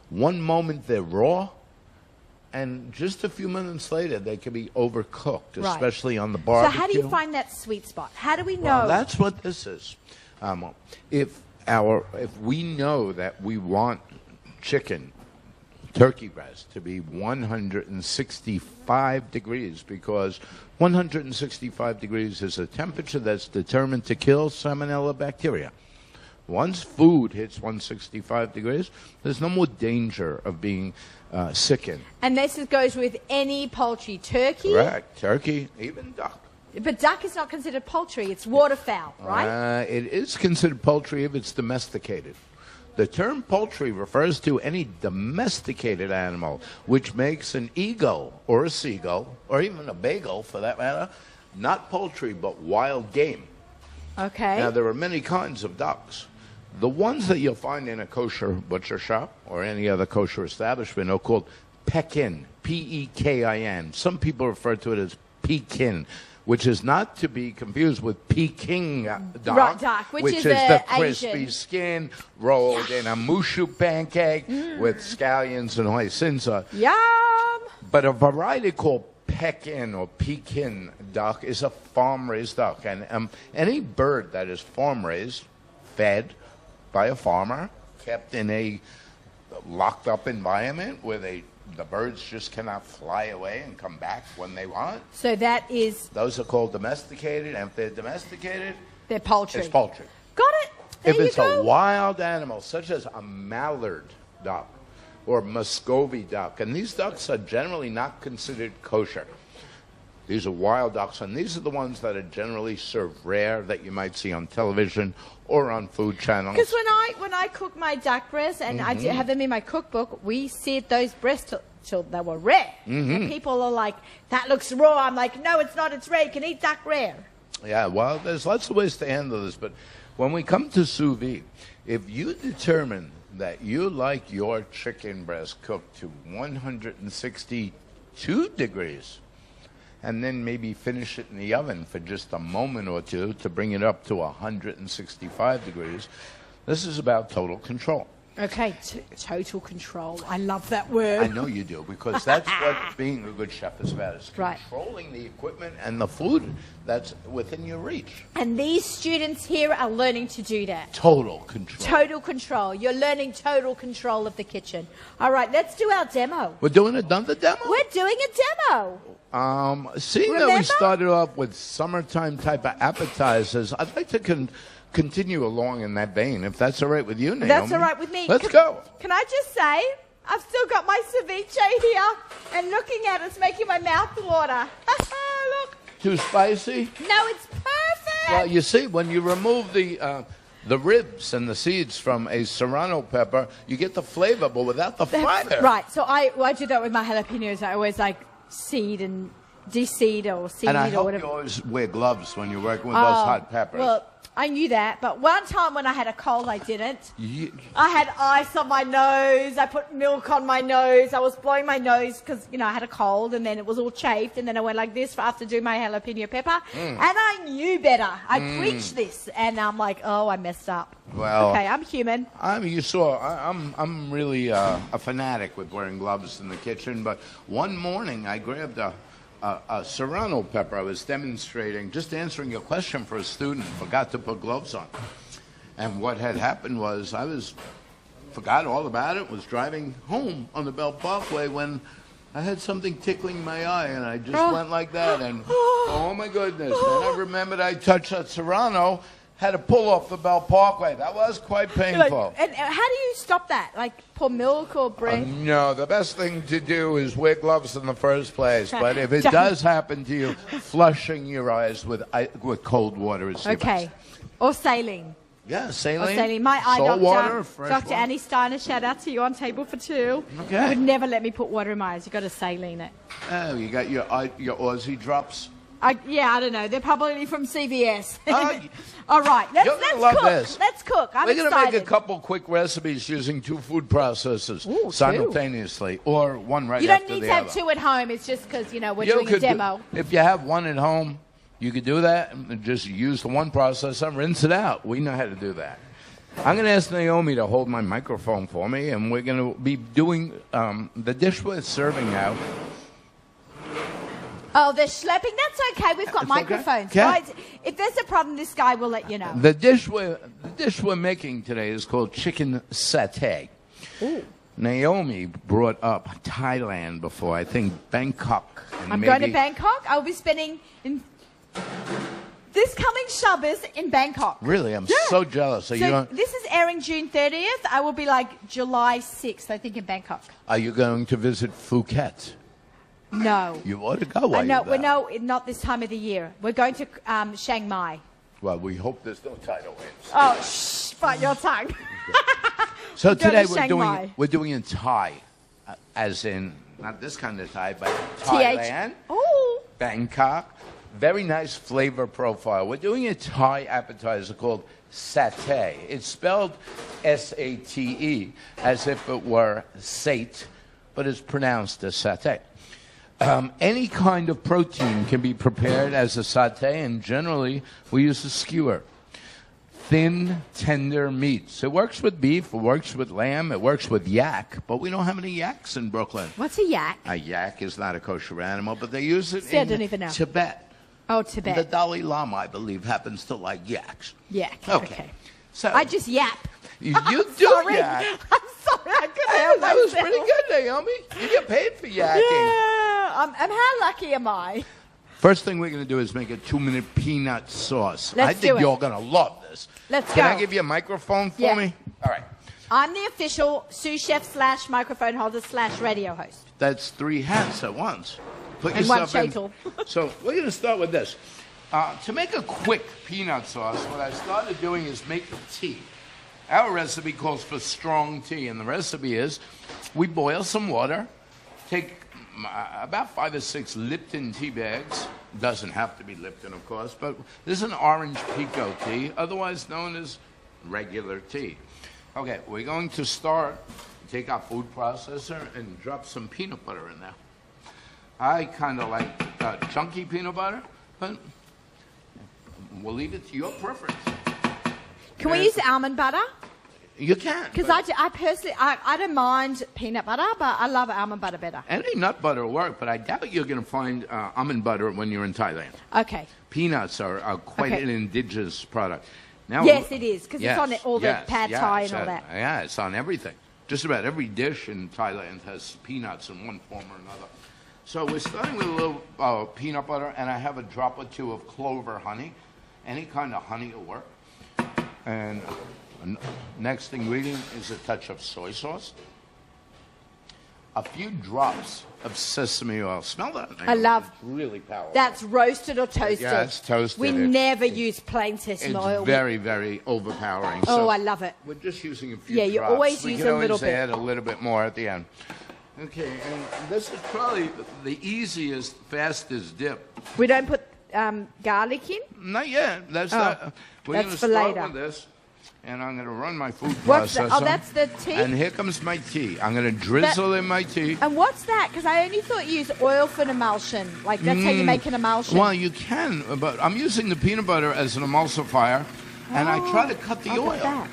One moment they're raw, and just a few minutes later they can be overcooked, Right. especially on the So barbecue. how do you find that sweet spot? How do we know? Well, that's what this is. If we know that we want chicken, turkey breast to be 165 degrees, because 165 degrees is a temperature that's determined to kill salmonella bacteria. Once food hits 165 degrees, there's no more danger of being sickened. And this goes with any poultry. Turkey? Correct. Turkey, even duck. But duck is not considered poultry. It's waterfowl, right? It is considered poultry if it's domesticated. The term poultry refers to any domesticated animal, which makes an eagle or a seagull, or even a bagel for that matter, not poultry but wild game. Okay. Now, there are many kinds of ducks. The ones that you'll find in a kosher butcher shop or any other kosher establishment are called Pekin, Pekin. Some people refer to it as Pekin, which is not to be confused with Peking duck, Right, duck, which is the crispy Asian. skin rolled in a mushu pancake with scallions and hoisin. Yum! But a variety called Pekin or Pekin duck is a farm-raised duck. And any bird that is farm-raised, fed by a farmer, kept in a locked-up environment where the birds just cannot fly away and come back when they want. So that is... Those are called domesticated, and if they're domesticated, They're poultry. it's poultry. Got it. There If you it's go. a wild animal, such as a mallard duck or Muscovy duck, and these ducks are generally not considered kosher. These are wild ducks, and these are the ones that are generally served rare that you might see on television or on food channels. Because when I cook my duck breasts, and I do have them in my cookbook, we seared those breasts till they were rare. And people are like, that looks raw. I'm like, no, it's not. It's rare. You can eat duck rare. Yeah, well, there's lots of ways to handle this, but when we come to sous vide, if you determine that you like your chicken breast cooked to 162 degrees, and then maybe finish it in the oven for just a moment or two to bring it up to 165 degrees, this is about total control. Okay, total control. I love that word. I know you do, because that's what being a good chef is about, is Right. controlling the equipment and the food that's within your reach. And these students here are learning to do that. Total control. Total control. You're learning total control of the kitchen. All right, let's do our demo. We're doing another demo? We're doing a demo. Seeing that Remember? we started off with summertime type of appetizers, I'd like to continue along in that vein, if that's all right with you, Naomi. That's all right with me. Let's go. Can I just say, I've still got my ceviche here, and looking at it's making my mouth water. Look. Too spicy? No, it's perfect. Well, you see, when you remove the ribs and the seeds from a serrano pepper, you get the flavor, but without the fire. Right. So I do that with my jalapenos. I always like seed and de-seed or seed And I or hope whatever. you always wear gloves when you're working with those hot peppers. Well, I knew that, but one time when I had a cold, I didn't. You- I had ice on my nose. I put milk on my nose. I was blowing my nose because, I had a cold, and then it was all chafed, and then I went like this after doing my jalapeno pepper, and I knew better. I preached this, and I'm like, oh, I messed up. Well, Okay, I'm human. I'm really a fanatic with wearing gloves in the kitchen, but one morning I grabbed a serrano pepper. I was demonstrating, just answering your question for a student, forgot to put gloves on. And what had happened was forgot all about it, was driving home on the Bell Parkway when I had something tickling my eye, and I just went like that, and oh my goodness. Then I remembered I touched that serrano, had to pull off the Bell Parkway. That was quite painful. And how do you stop that? Like pour milk or bread? No, the best thing to do is wear gloves in the first place. But if it Don't. does happen to you, flushing your eyes with cold water is the Okay. best. Or saline. Yeah, Or saline. saline. My eye salt doctor, water, fresh Dr. water. Annie Steiner, shout out to you on Table for Two. Okay. Would never let me put water in my eyes. You've got to saline it. Oh, you got your Aussie drops. I don't know. They're probably from CVS. Oh, All right, let's you're gonna love cook. this. Let's cook. I'm We're going to excited. make a couple quick recipes using 2 food processors Ooh, 2. simultaneously, or one right You don't after need the to have other. 2 at home. It's just because, we're You doing a could do- demo. if you have one at home, you could do that and just use the one processor and rinse it out. We know how to do that. I'm going to ask Naomi to hold my microphone for me, and we're going to be doing the dish we're serving now. Oh, they're schlepping. That's okay. We've got It's okay. microphones. Okay. Right? If there's a problem, this guy will let you know. The dish we're making today is called chicken satay. Ooh. Naomi brought up Thailand before, I think Bangkok. And I'm maybe, going to Bangkok. I'll be spending this coming Shabbos in Bangkok. Really, I'm Yeah. so jealous. So this is airing June 30th. I will be like July 6th, I think, in Bangkok. Are you going to visit Phuket? No. You ought to go while No, you're there. no, not this time of the year. We're going to Chiang Mai. Well, we hope there's no tidal waves. Oh, shh, bite your tongue. So Go to today Chiang Mai. we're doing in Thai, as in not this kind of Thai, but Thailand, Oh. Bangkok. Very nice flavor profile. We're doing a Thai appetizer called satay. It's spelled S-A-T-E, as if it were sate but it's pronounced as satay. Any kind of protein can be prepared as a satay, and generally we use a skewer. Thin, tender meats. It works with beef, it works with lamb, it works with yak, but we don't have any yaks in Brooklyn. What's a yak? A yak is not a kosher animal, but they use it See, I in don't even know. Tibet. Oh, Tibet. The Dalai Lama, I believe, happens to like yaks. Yak. Okay. So I just yap. you I'm do sorry. yak. I'm sorry. I couldn't Hey, help that was myself. pretty good, Naomi. You get paid for yakking. Yeah. And how lucky am I? First thing we're going to do is make a 2-minute peanut sauce. Let's I do think it. you're going to love this. Let's Can go. I give you a microphone for Yeah. me? All right. I'm the official sous chef / microphone holder / radio host. That's 3 hats at once. Put And one yourself in. shaitel. So we're going to start with this. To make a quick peanut sauce, what I started doing is making tea. Our recipe calls for strong tea, and the recipe is we boil some water, take about 5 or 6 Lipton tea bags. Doesn't have to be Lipton, of course, but this is an orange pico tea, otherwise known as regular tea. Okay, we're going to take our food processor and drop some peanut butter in there. I kind of like chunky peanut butter, but we'll leave it to your preference. Can we use almond butter? You can. Because but I personally, I don't mind peanut butter, but I love almond butter better. any nut butter will work, but I doubt you're going to find almond butter when you're in Thailand. Okay. Peanuts are quite Okay. an indigenous product. Now, Yes, it is, because yes, it's on all the yes, pad yes, thai and all that. Yeah, it's on everything. Just about every dish in Thailand has peanuts in one form or another. So we're starting with a little peanut butter, and I have a drop or 2 of clover honey. Any kind of honey will work. And next ingredient is a touch of soy sauce. A few drops of sesame oil. Smell that? I love- It's really powerful. That's roasted or toasted. Yeah, it's toasted. We It's- never use plain sesame It's oil. very, very overpowering. Oh, So I love it. we're just using a few Yeah, you drops. always We use can a little always bit. add a little bit more at the end. Okay, and this is probably the easiest, fastest dip. We don't put garlic in. Not yet. We're That's going to for start later. with this, and I'm going to run my food What's processor. that? Oh, that's the tea? And here comes my tea. I'm going to drizzle in my tea. And what's that? Because I only thought you use oil for an emulsion. Like, that's how you make an emulsion. Well, you can, but I'm using the peanut butter as an emulsifier, and I try to cut the Look oil. at that.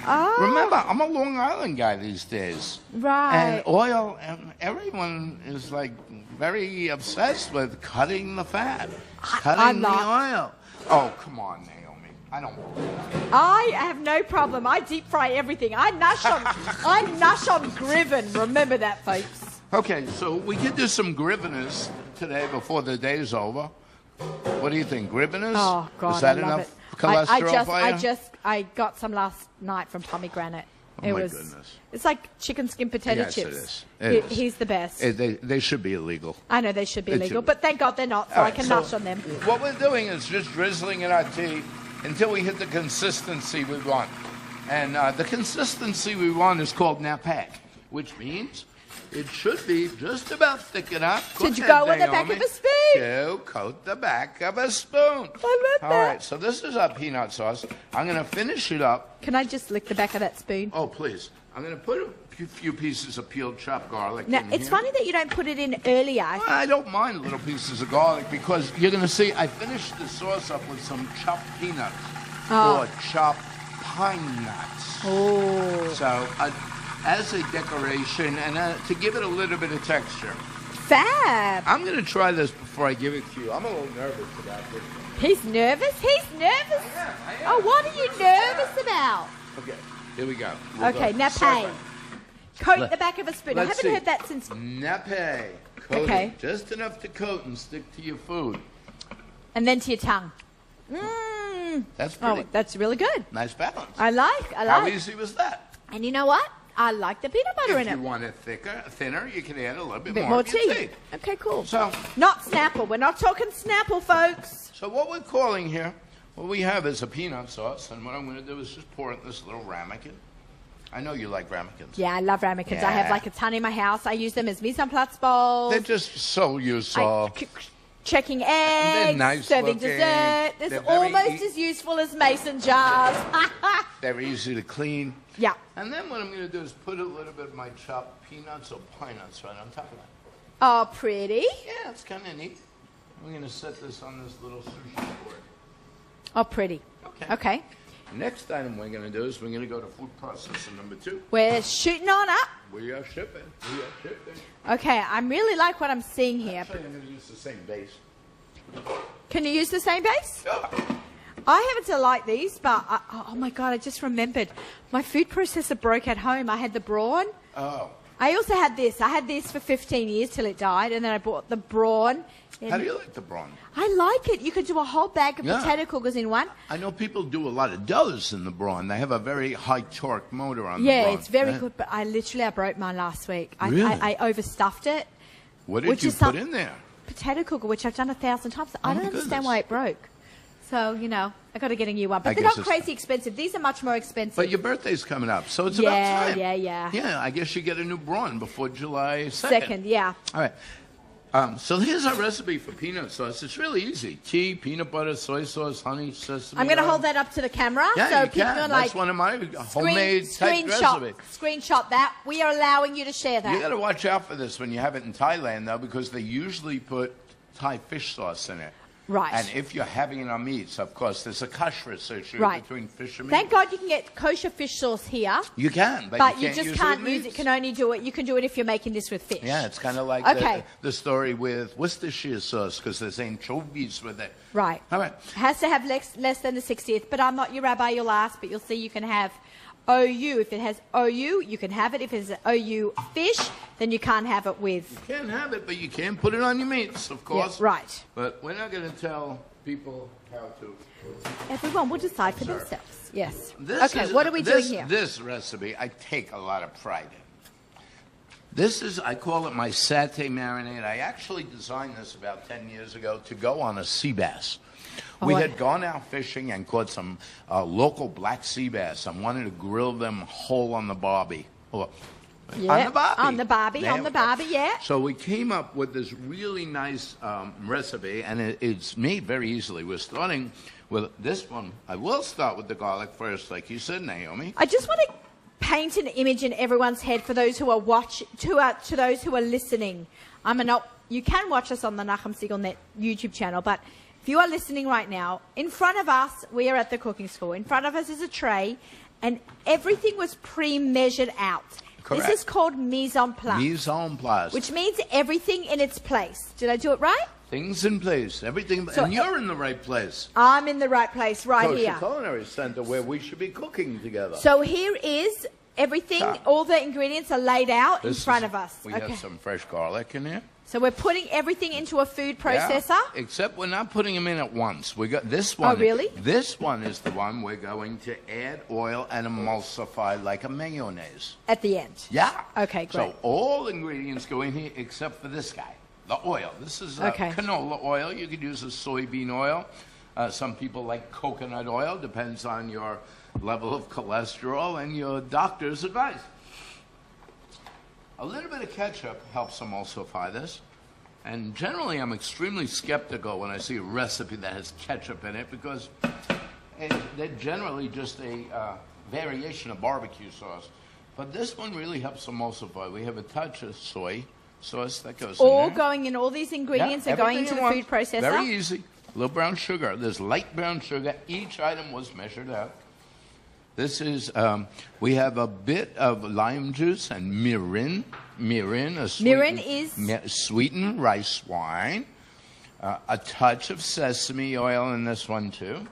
Oh, Remember, I'm a Long Island guy these days. right. And oil, and everyone is like very obsessed with cutting the fat, cutting I'm the not. oil. Oh, come on, Naomi. I don't believe that. I have no problem. I deep fry everything. I nush on Griven. Remember that, folks. Okay, so we could do some grivenas today before the day's over. What do you think, grivenas? Oh God, Is that I love enough it. cholesterol for you? I got some last night from Pomegranate. Oh, my goodness. It's like chicken skin potato Yes, it chips. is. It is. He's the best. They should be illegal. I know they should be It illegal, should be. but thank God they're not, so All I right, can so nush on them. What we're doing is just drizzling in our tea until we hit the consistency we want. And the consistency we want is called napak, which means it should be just about thick enough. Should you go on the back of a spoon? To coat the back of a spoon. I love All that. right, so this is our peanut sauce. I'm going to finish it up. Can I just lick the back of that spoon? Oh, please. I'm going to put a few pieces of peeled chopped garlic Now, in it's here. funny that you don't put it in earlier. I don't mind little pieces of garlic because you're going to see I finished the sauce up with some chopped peanuts or chopped pine nuts. Oh. So as a decoration and to give it a little bit of texture. Fab. I'm going to try this before I give it to you. I'm a little nervous about this. He's nervous? He's nervous? I am. Oh, what are you nervous about? Okay, here we go. Okay, go. nape. Serpent. Coat the back of a spoon. I Let's haven't see. heard that since... Nape. Coat Okay. it just enough to coat and stick to your food. And then to your tongue. Mmm. That's pretty Oh, that's really good. nice balance. I like. How easy was that? And you know what? I like the peanut butter If in you it. want it thinner, you can add a little bit, A bit more more of your tea. Okay, cool. So, Not Snapple. We're not talking Snapple, folks. so what we're calling here, what we have is a peanut sauce, and what I'm going to do is just pour it in this little ramekin. I know you like ramekins. Yeah, I love ramekins. I have Yeah. like a ton in my house. I use them as mise en place bowls. They're just so useful. Checking they're eggs, nice serving looking. dessert. It's They're very almost as useful as mason jars. They're easy to clean. Yeah. And then what I'm going to do is put a little bit of my chopped peanuts or pine nuts right on top of that. Oh, pretty. Yeah, it's kind of neat. I'm going to set this on this little sushi board. Oh, pretty. Okay. Next item we're going to do is we're going to go to food processor number 2. We're shooting on up. We are shipping. Okay, I really like what I'm seeing here. Actually, I'm going to use the same base. Can you use the same base? Sure. I happen to like these, but oh my God, I just remembered. My food processor broke at home. I had the brawn. Oh. I also had this. I had this for 15 years till it died, and then I bought the brawn. How do you like the brawn? I like it. You could do a whole bag of potato cookers in one. I know people do a lot of doughs in the brawn. They have a very high torque motor on the Yeah, brawn. it's very good, but I broke mine last week. Really? I overstuffed it. What did you put in there? Potato cooker, which I've done 1,000 times. I don't understand why it broke. So, you know, I got to get a new one. But they're not crazy expensive. These are much more expensive. But your birthday's coming up, so it's about time. Yeah. Yeah, I guess you get a new brawn before July 2nd. Second, yeah. All right. So here's our recipe for peanut sauce. It's really easy. Tea, peanut butter, soy sauce, honey, sesame I'm going to oil. hold that up to the camera. Yeah, so you people can. are That's one of my homemade type recipes. Screenshot that. We are allowing you to share that. You got to watch out for this when you have it in Thailand, though, because they usually put Thai fish sauce in it. Right. And if you're having it on meats, of course, there's a kosher issue between fish and meat. Thank God you can get kosher fish sauce here. You can, but you just can't use it. Can only do it. You can do it if you're making this with fish. Yeah, it's kind of like the story with Worcestershire sauce because there's anchovies with it. Right. All right. It has to have less than the 60th. But I'm not your rabbi, you'll ask, but you'll see you can have OU. If it has OU, you can have it. If it's OU fish, then you can't have it with. You can have it, but you can put it on your meats, of course. Yeah, right. But we're not going to tell people how to. Everyone will decide for themselves. Yes. What are we doing here? This recipe, I take a lot of pride in. This is, I call it my satay marinade. I actually designed this about 10 years ago to go on a sea bass. We had gone out fishing and caught some local black sea bass and wanted to grill them whole on the barbie. On the barbie. On the barbie, yeah. So we came up with this really nice recipe, and it's made very easily. We're starting with this one. I will start with the garlic first, like you said, Naomi. I just want to paint an image in everyone's head for those who are to those who are listening. You can watch us on the Nachum Siegelnet YouTube channel, but if you are listening right now, in front of us, we are at the cooking school. In front of us is a tray, and everything was pre-measured out. Correct. This is called mise en place. Mise en place. Which means everything in its place. Did I do it right? Things in place. Everything. And you're in the right place. I'm in the right place right here. Kosher Culinary Center, where we should be cooking together. So here is everything. All the ingredients are laid out in front of us. We have some fresh garlic in here. So we're putting everything into a food processor? Yeah, except we're not putting them in at once. We got this one. Oh, really? This one is the one we're going to add oil and emulsify like a mayonnaise. At the end? Yeah. Okay, great. So all ingredients go in here except for this guy, the oil. This is canola oil. You could use a soybean oil. Some people like coconut oil. Depends on your level of cholesterol and your doctor's advice. A little bit of ketchup helps emulsify this. And generally, I'm extremely skeptical when I see a recipe that has ketchup in it because they're generally just a variation of barbecue sauce. But this one really helps emulsify. We have a touch of soy sauce that goes in there. All going in, all these ingredients are going into the food processor? Very easy. A little brown sugar. There's light brown sugar. Each item was measured out. This is, we have a bit of lime juice and mirin. Mirin is sweetened rice wine. A touch of sesame oil in this one too.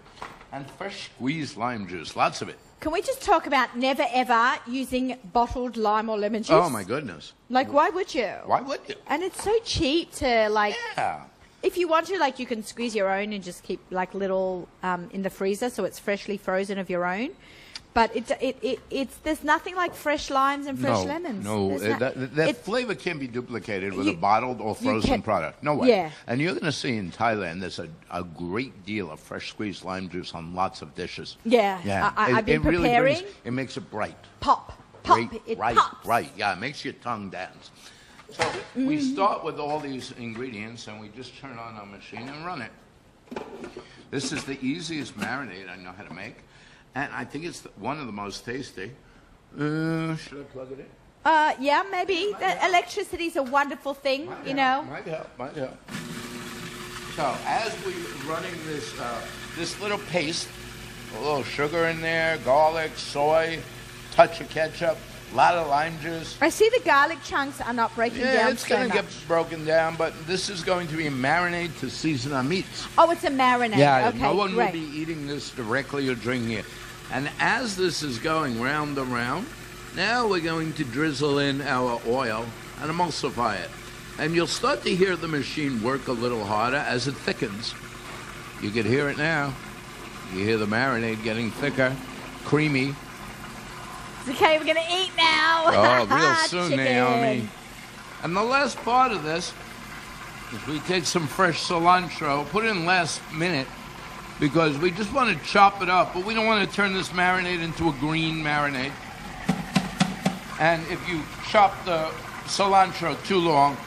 And fresh squeezed lime juice, lots of it. Can we just talk about never ever using bottled lime or lemon juice? Oh my goodness. Like why would you? Why would you? And it's so cheap to like... Yeah. If you want to, like, you can squeeze your own and just keep like little in the freezer so it's freshly frozen of your own. But there's nothing like fresh limes and fresh lemons. No, that flavor can't be duplicated with a bottled or frozen product. No way. Yeah. And you're going to see in Thailand there's a great deal of fresh squeezed lime juice on lots of dishes. Yeah. I've been preparing. It makes it bright. Pop. It pops. Right. Yeah, it makes your tongue dance. So we start with all these ingredients and we just turn on our machine and run it. This is the easiest marinade I know how to make. And I think it's one of the most tasty. Should I plug it in? Yeah, maybe. Electricity is a wonderful thing, you know. Might help. So as we're running this little paste, a little sugar in there, garlic, soy, touch of ketchup, a lot of lime juice. I see the garlic chunks are not breaking down. Yeah, it's going to so get broken down, but this is going to be a marinade to season our meats. Oh, it's a marinade. Yeah, okay, no one great. will be eating this directly or drinking it. And as this is going round and round, now we're going to drizzle in our oil and emulsify it. And you'll start to hear the machine work a little harder as it thickens. You can hear it now. You hear the marinade getting thicker, creamy. Okay, we're going to eat now. Oh, real soon, Chicken. Naomi. And the last part of this is we take some fresh cilantro, put it in last minute, because we just want to chop it up, but we don't want to turn this marinade into a green marinade. And if you chop the cilantro too long,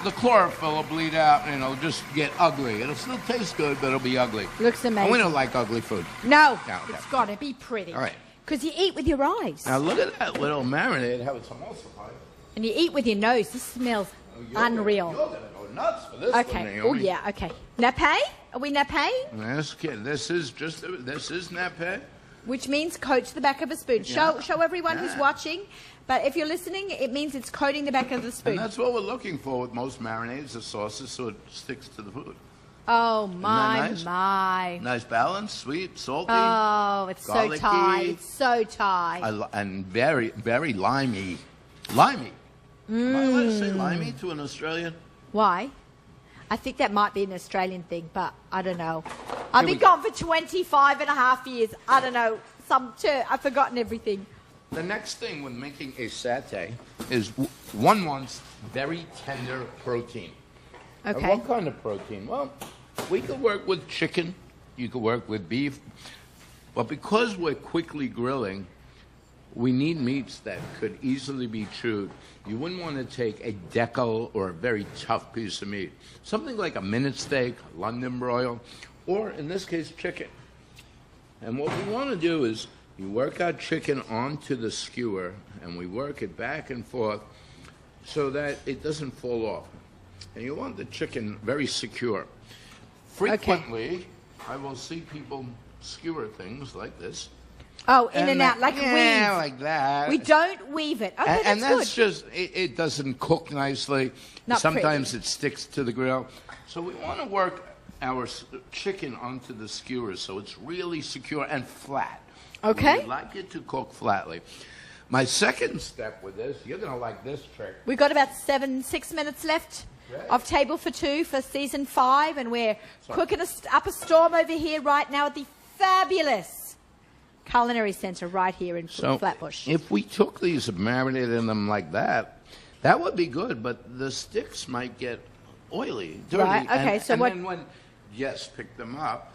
the chlorophyll will bleed out and it'll just get ugly. It'll still taste good, but it'll be ugly. Looks amazing. And we don't like ugly food. No, No, it's no. got to be pretty. All right. Because you eat with your eyes. Now look at that little marinade, how it's emulsified. And you eat with your nose. This smells unreal. You're going to go nuts for this Okay. one, Oh, Naomi. yeah, okay. Nappe? Are we nappe? This is nappe. Which means coat the back of a spoon. Yeah. Show everyone who's Yeah. watching. But if you're listening, it means it's coating the back of the spoon. And that's what we're looking for with most marinades, the sauces, so it sticks to the food. Oh, my, nice? my. Nice balance, sweet, salty. Oh, it's so garlicky. Thai. It's so Thai. And very, very limey. Limey. Am I allowed to say limey to an Australian? Why? I think that might be an Australian thing, but I don't know. I've Here been we go. gone for 25 and a half years. I don't know. I've forgotten everything. The next thing when making a satay is one wants very tender protein. And Okay. what kind of protein? Well, we could work with chicken. You could work with beef. But because we're quickly grilling, we need meats that could easily be chewed. You wouldn't want to take a decal or a very tough piece of meat. Something like a minute steak, London broil, or in this case, chicken. And what we want to do is you work our chicken onto the skewer, and we work it back and forth so that it doesn't fall off. And you want the chicken very secure. Frequently, I will see people skewer things like this. Oh, in and out, like a yeah, weave. like that. We don't weave it. Okay, And that's that's good. just, it doesn't cook nicely. Not Sometimes pretty. it sticks to the grill. So we want to work our chicken onto the skewer so it's really secure and flat. Okay. We like it to cook flatly. My second step with this, you're going to like this trick. We've got about 6 minutes left of Table for Two for Season 5, and we're cooking up a storm over here right now at the fabulous Culinary Centre right here in Flatbush. If we took these and marinated them like that, that would be good, but the sticks might get oily, dirty. Right, okay, so what- then when guests pick them up...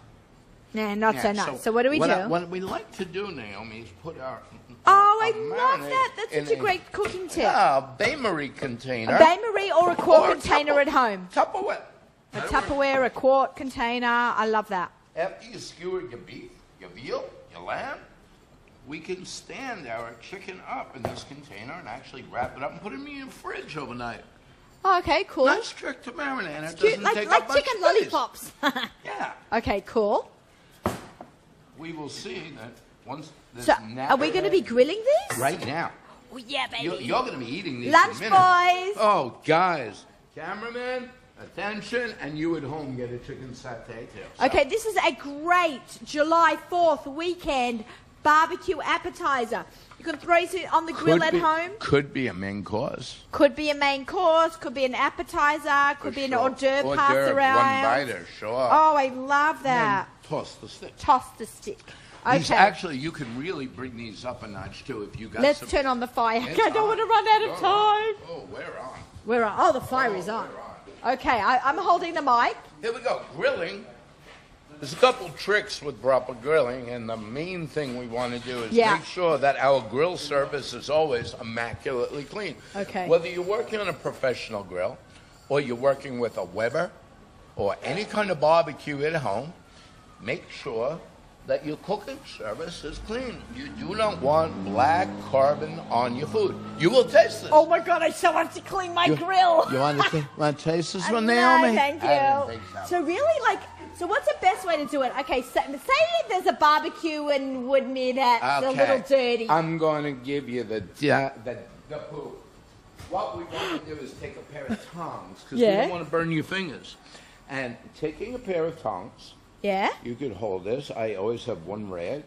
Nah, not so nice. So what do we do? What we like to do, Naomi, is put our... Oh, I our love marinade that. That's in such a great cooking tip. Yeah, a bain-marie container. A bain-marie or a quart Or a container at home. Tupperware. A Tupperware, a quart container. I love that. After you skewer your beef, your veal, your lamb, we can stand our chicken up in this container and actually wrap it up and put it in the fridge overnight. Oh, okay, cool. Nice trick to marinate. It Cute, doesn't take like up much chicken space. lollipops. Yeah. Okay, cool. We will see that once this So, are we going to be grilling these? right now. Oh, yeah, baby. You're going to be eating these Lunch, in a minute. boys. Oh, guys, cameraman, attention, and you at home get a chicken satay too. So- Okay, this is a great July 4th weekend barbecue appetizer. You can throw it on the grill at home. Could be a main course. Could be a main course, could be an appetizer, could For be an sure. hors d'oeuvre Hors pass d'oeuvre, around. one biter, sure. Oh, I love that. And toss the stick. Toss the stick. These Okay, actually, you can really bring these up a notch too if you got let's some. turn on the fire. It's I don't on. want to run out of You're time. on. Oh, we're on. We're on. Oh, the fire is on. Okay, I'm holding the mic. Here we go. Grilling. There's a couple tricks with proper grilling, and the main thing we want to do is Yeah. make sure that our grill surface is always immaculately clean. Okay. Whether you're working on a professional grill, or you're working with a Weber, or any kind of barbecue at home, make sure that your cooking service is clean. You do not want black carbon on your food. You will taste this. Oh my God, I so want to clean my grill. You want to taste this one, No, Naomi? thank you. I didn't think so. So really, so what's the best way to do it? Okay, so say there's a barbecue in Woodmere that's a little dirty. I'm going to give you the poo. What we want to do is take a pair of tongs, because we don't want to burn your fingers. And taking a pair of tongs, you could hold this. I always have one rag.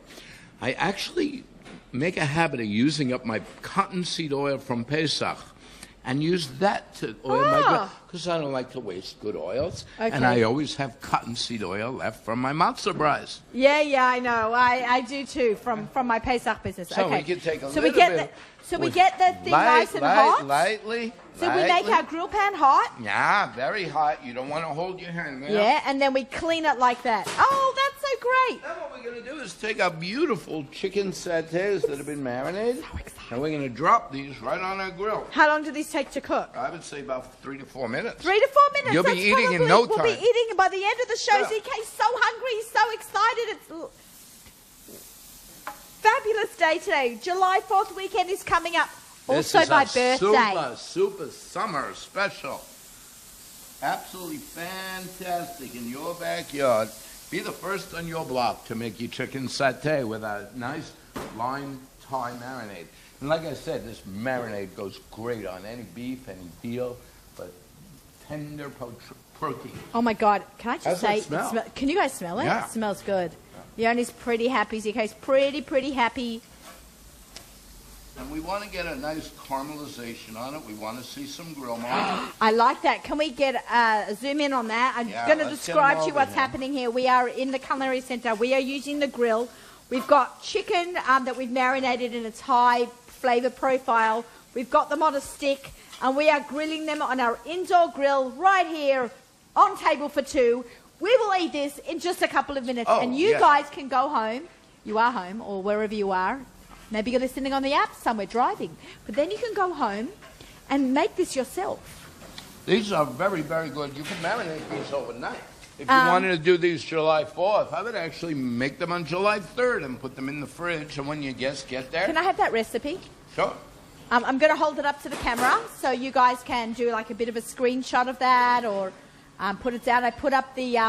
I actually make a habit of using up my cottonseed oil from Pesach and use that to oil my grill, because I don't like to waste good oils. Okay. And I always have cottonseed oil left from my matzo braise. Yeah, I know. I do too from my Pesach business. So okay. we can take a so little bit. We get the thing nice and hot. Lightly. So we make our grill pan hot. Yeah, very hot. You don't want to hold your hand there. Yeah, and then we clean it like that. Oh, that's so great. Then what we're going to do is take our beautiful chicken satays that have been marinated, and we're going to drop these right on our grill. How long do these take to cook? I would say about 3 to 4 minutes. 3 to 4 minutes. You'll be eating in no time. We'll be eating by the end of the show. ZK's so hungry. He's so excited. It's fabulous day today. July 4th weekend is coming up. Also my birthday. Super summer special. Absolutely fantastic in your backyard. Be the first on your block to make your chicken satay with a nice lime Thai marinade. And like I said, this marinade goes great on any beef, any veal, but tender protein. Oh my God! Can I just say? Can you guys smell it? Yeah. It smells good. Yoni's pretty happy. ZK's pretty happy. And we want to get a nice caramelization on it. We want to see some grill marks. I like that. Can we get a zoom in on that? I'm going to describe to you what's happening here. We are in the Culinary Center. We are using the grill. We've got chicken that we've marinated in its high flavor profile. We've got them on a stick, and we are grilling them on our indoor grill right here on table for two. We will eat this in just a couple of minutes, and you guys can go home. You are home, or wherever you are. Maybe you're listening on the app somewhere driving. But then you can go home and make this yourself. These are very, very good. You can marinate these overnight. If you wanted to do these July 4th, I would actually make them on July 3rd and put them in the fridge. And when your guests get there... Can I have that recipe? Sure. I'm going to hold it up to the camera so you guys can do like a bit of a screenshot of that or put it down. I put up the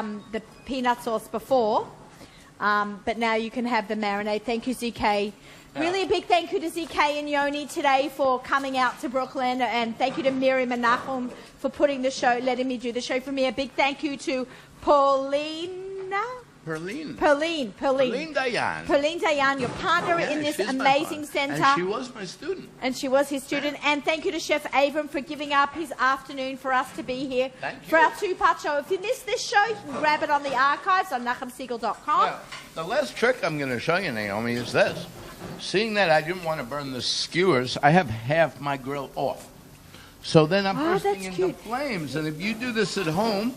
peanut sauce before, but now you can have the marinade. Thank you, ZK. Really a big thank you to ZK and Yoni today for coming out to Brooklyn, and thank you to Miriam and Nachum for putting the show, letting me do the show for me. A big thank you to Pauline Dayan, your partner in this amazing center. And she was my student. And she was his student. And thank you to Chef Avram for giving up his afternoon for us to be here for our two-part show. If you missed this show, you can grab it on the archives on nachumsegal.com. Yeah. The last trick I'm going to show you, Naomi, is this. Seeing that I didn't want to burn the skewers, I have half my grill off. So then I'm bursting into flames. And if you do this at home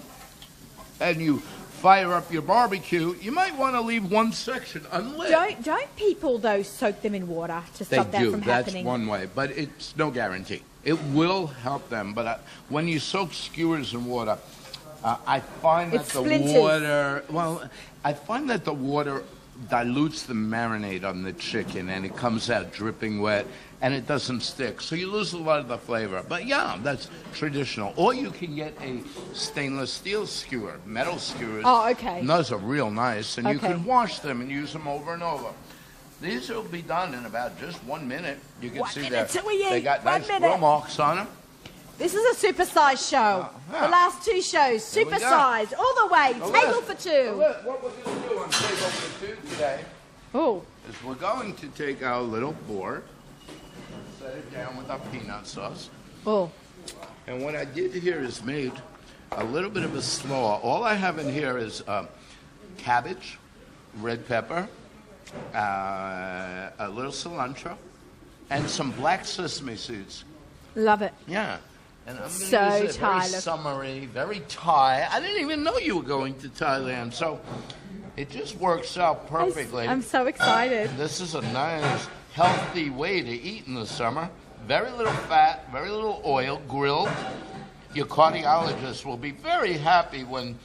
and you fire up your barbecue, you might want to leave one section unlit. Don't people, though, soak them in water to stop that from happening? That's one way, but it's no guarantee. It will help them, but when you soak skewers in water, I find that the water dilutes the marinade on the chicken, and it comes out dripping wet, and it doesn't stick. So you lose a lot of the flavor. But yeah, that's traditional. Or you can get a stainless steel skewer, metal skewers. Oh, okay. And those are real nice, and you can wash them and use them over and over. These will be done in about just 1 minute. You can see that they got nice grill marks on them. This is a supersized show. The last two shows, supersized, all the way, table for two. What we're going to do on table for two today is we're going to take our little board, set it down with our peanut sauce. And what I did here is made a little bit of a slaw. All I have in here is cabbage, red pepper, a little cilantro, and some black sesame seeds. Love it. Yeah. And I'm going to use it very summery, very Thai. I didn't even know you were going to Thailand, so it just works out perfectly. I'm so excited. This is a nice, healthy way to eat in the summer. Very little fat, very little oil, grilled. Your cardiologist will be very happy when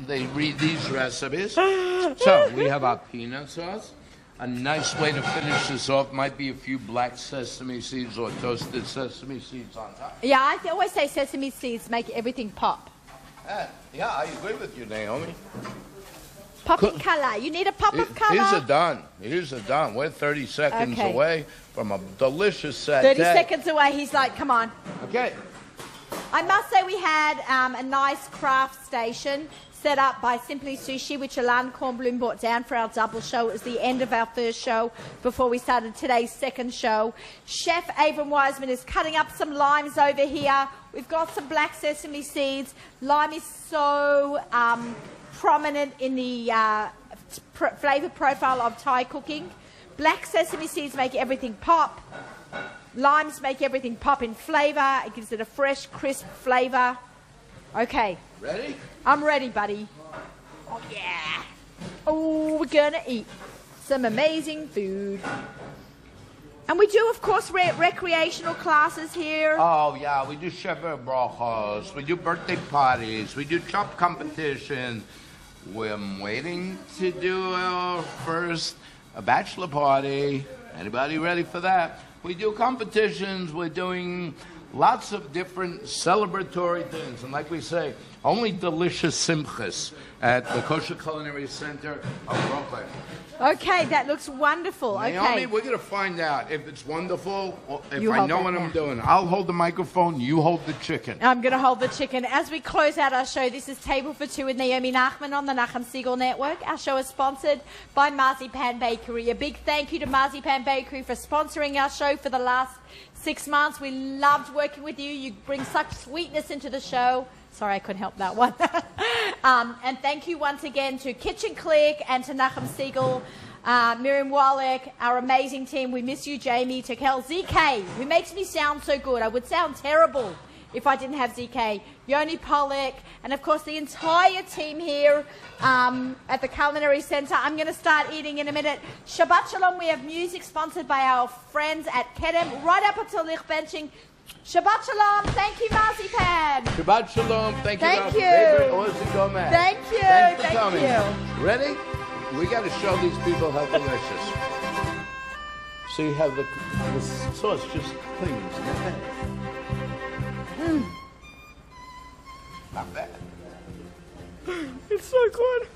they read these recipes. So we have our peanut sauce. A nice way to finish this off might be a few black sesame seeds or toasted sesame seeds on top. Yeah, I always say sesame seeds make everything pop. Yeah, I agree with you, Naomi. Pop in color. You need a pop of color. Here's a done. We're 30 seconds away from a delicious set. 30 seconds away. He's like, come on. Okay. I must say we had a nice craft station set up by Simply Sushi, which Alan Kornblum brought down for our double show. It was the end of our first show before we started today's second show. Chef Avram Wiseman is cutting up some limes over here. We've got some black sesame seeds. Lime is so prominent in the flavor profile of Thai cooking. Black sesame seeds make everything pop. Limes make everything pop in flavor. It gives it a fresh, crisp flavor. Okay. Ready? I'm ready, buddy. Oh, yeah. Oh, we're going to eat some amazing food. And we do, of course, recreational classes here. Oh, yeah. We do Shever Brachos. We do birthday parties. We do chop competition. We're waiting to do our first bachelor party. Anybody ready for that? We do competitions. We're doing lots of different celebratory things. And like we say, only delicious simchas at the Kosher Culinary Center of Brooklyn. Okay, that looks wonderful. Naomi, Okay. we're going to find out if it's wonderful or if You I hold know that what now. I'm doing. I'll hold the microphone, you hold the chicken. I'm going to hold the chicken. As we close out our show, this is Table for Two with Naomi Nachman on the Nachum Segal Network. Our show is sponsored by Marzipan Bakery. A big thank you to Marzipan Bakery for sponsoring our show for the last 6 months. We loved working with you. You bring such sweetness into the show. Sorry, I couldn't help that one. And thank you once again to Kitchen Click and to Nachum Segal, Miriam Wallach, our amazing team. We miss you, Jamie. To Kel, ZK, who makes me sound so good. I would sound terrible if I didn't have ZK. Yoni Pollock, and of course the entire team here at the Culinary Center. I'm going to start eating in a minute. Shabbat Shalom. We have music sponsored by our friends at Kedem, right up until Lich Benching. Shabbat Shalom. Thank you, Marzipan. Shabbat Shalom. Thank you. Thank our you. favorite Aussie Gomez. Thank you. Thanks for Thank coming. you. Ready? We got to show these people how delicious. See how the sauce just clings. Not bad. It's so good.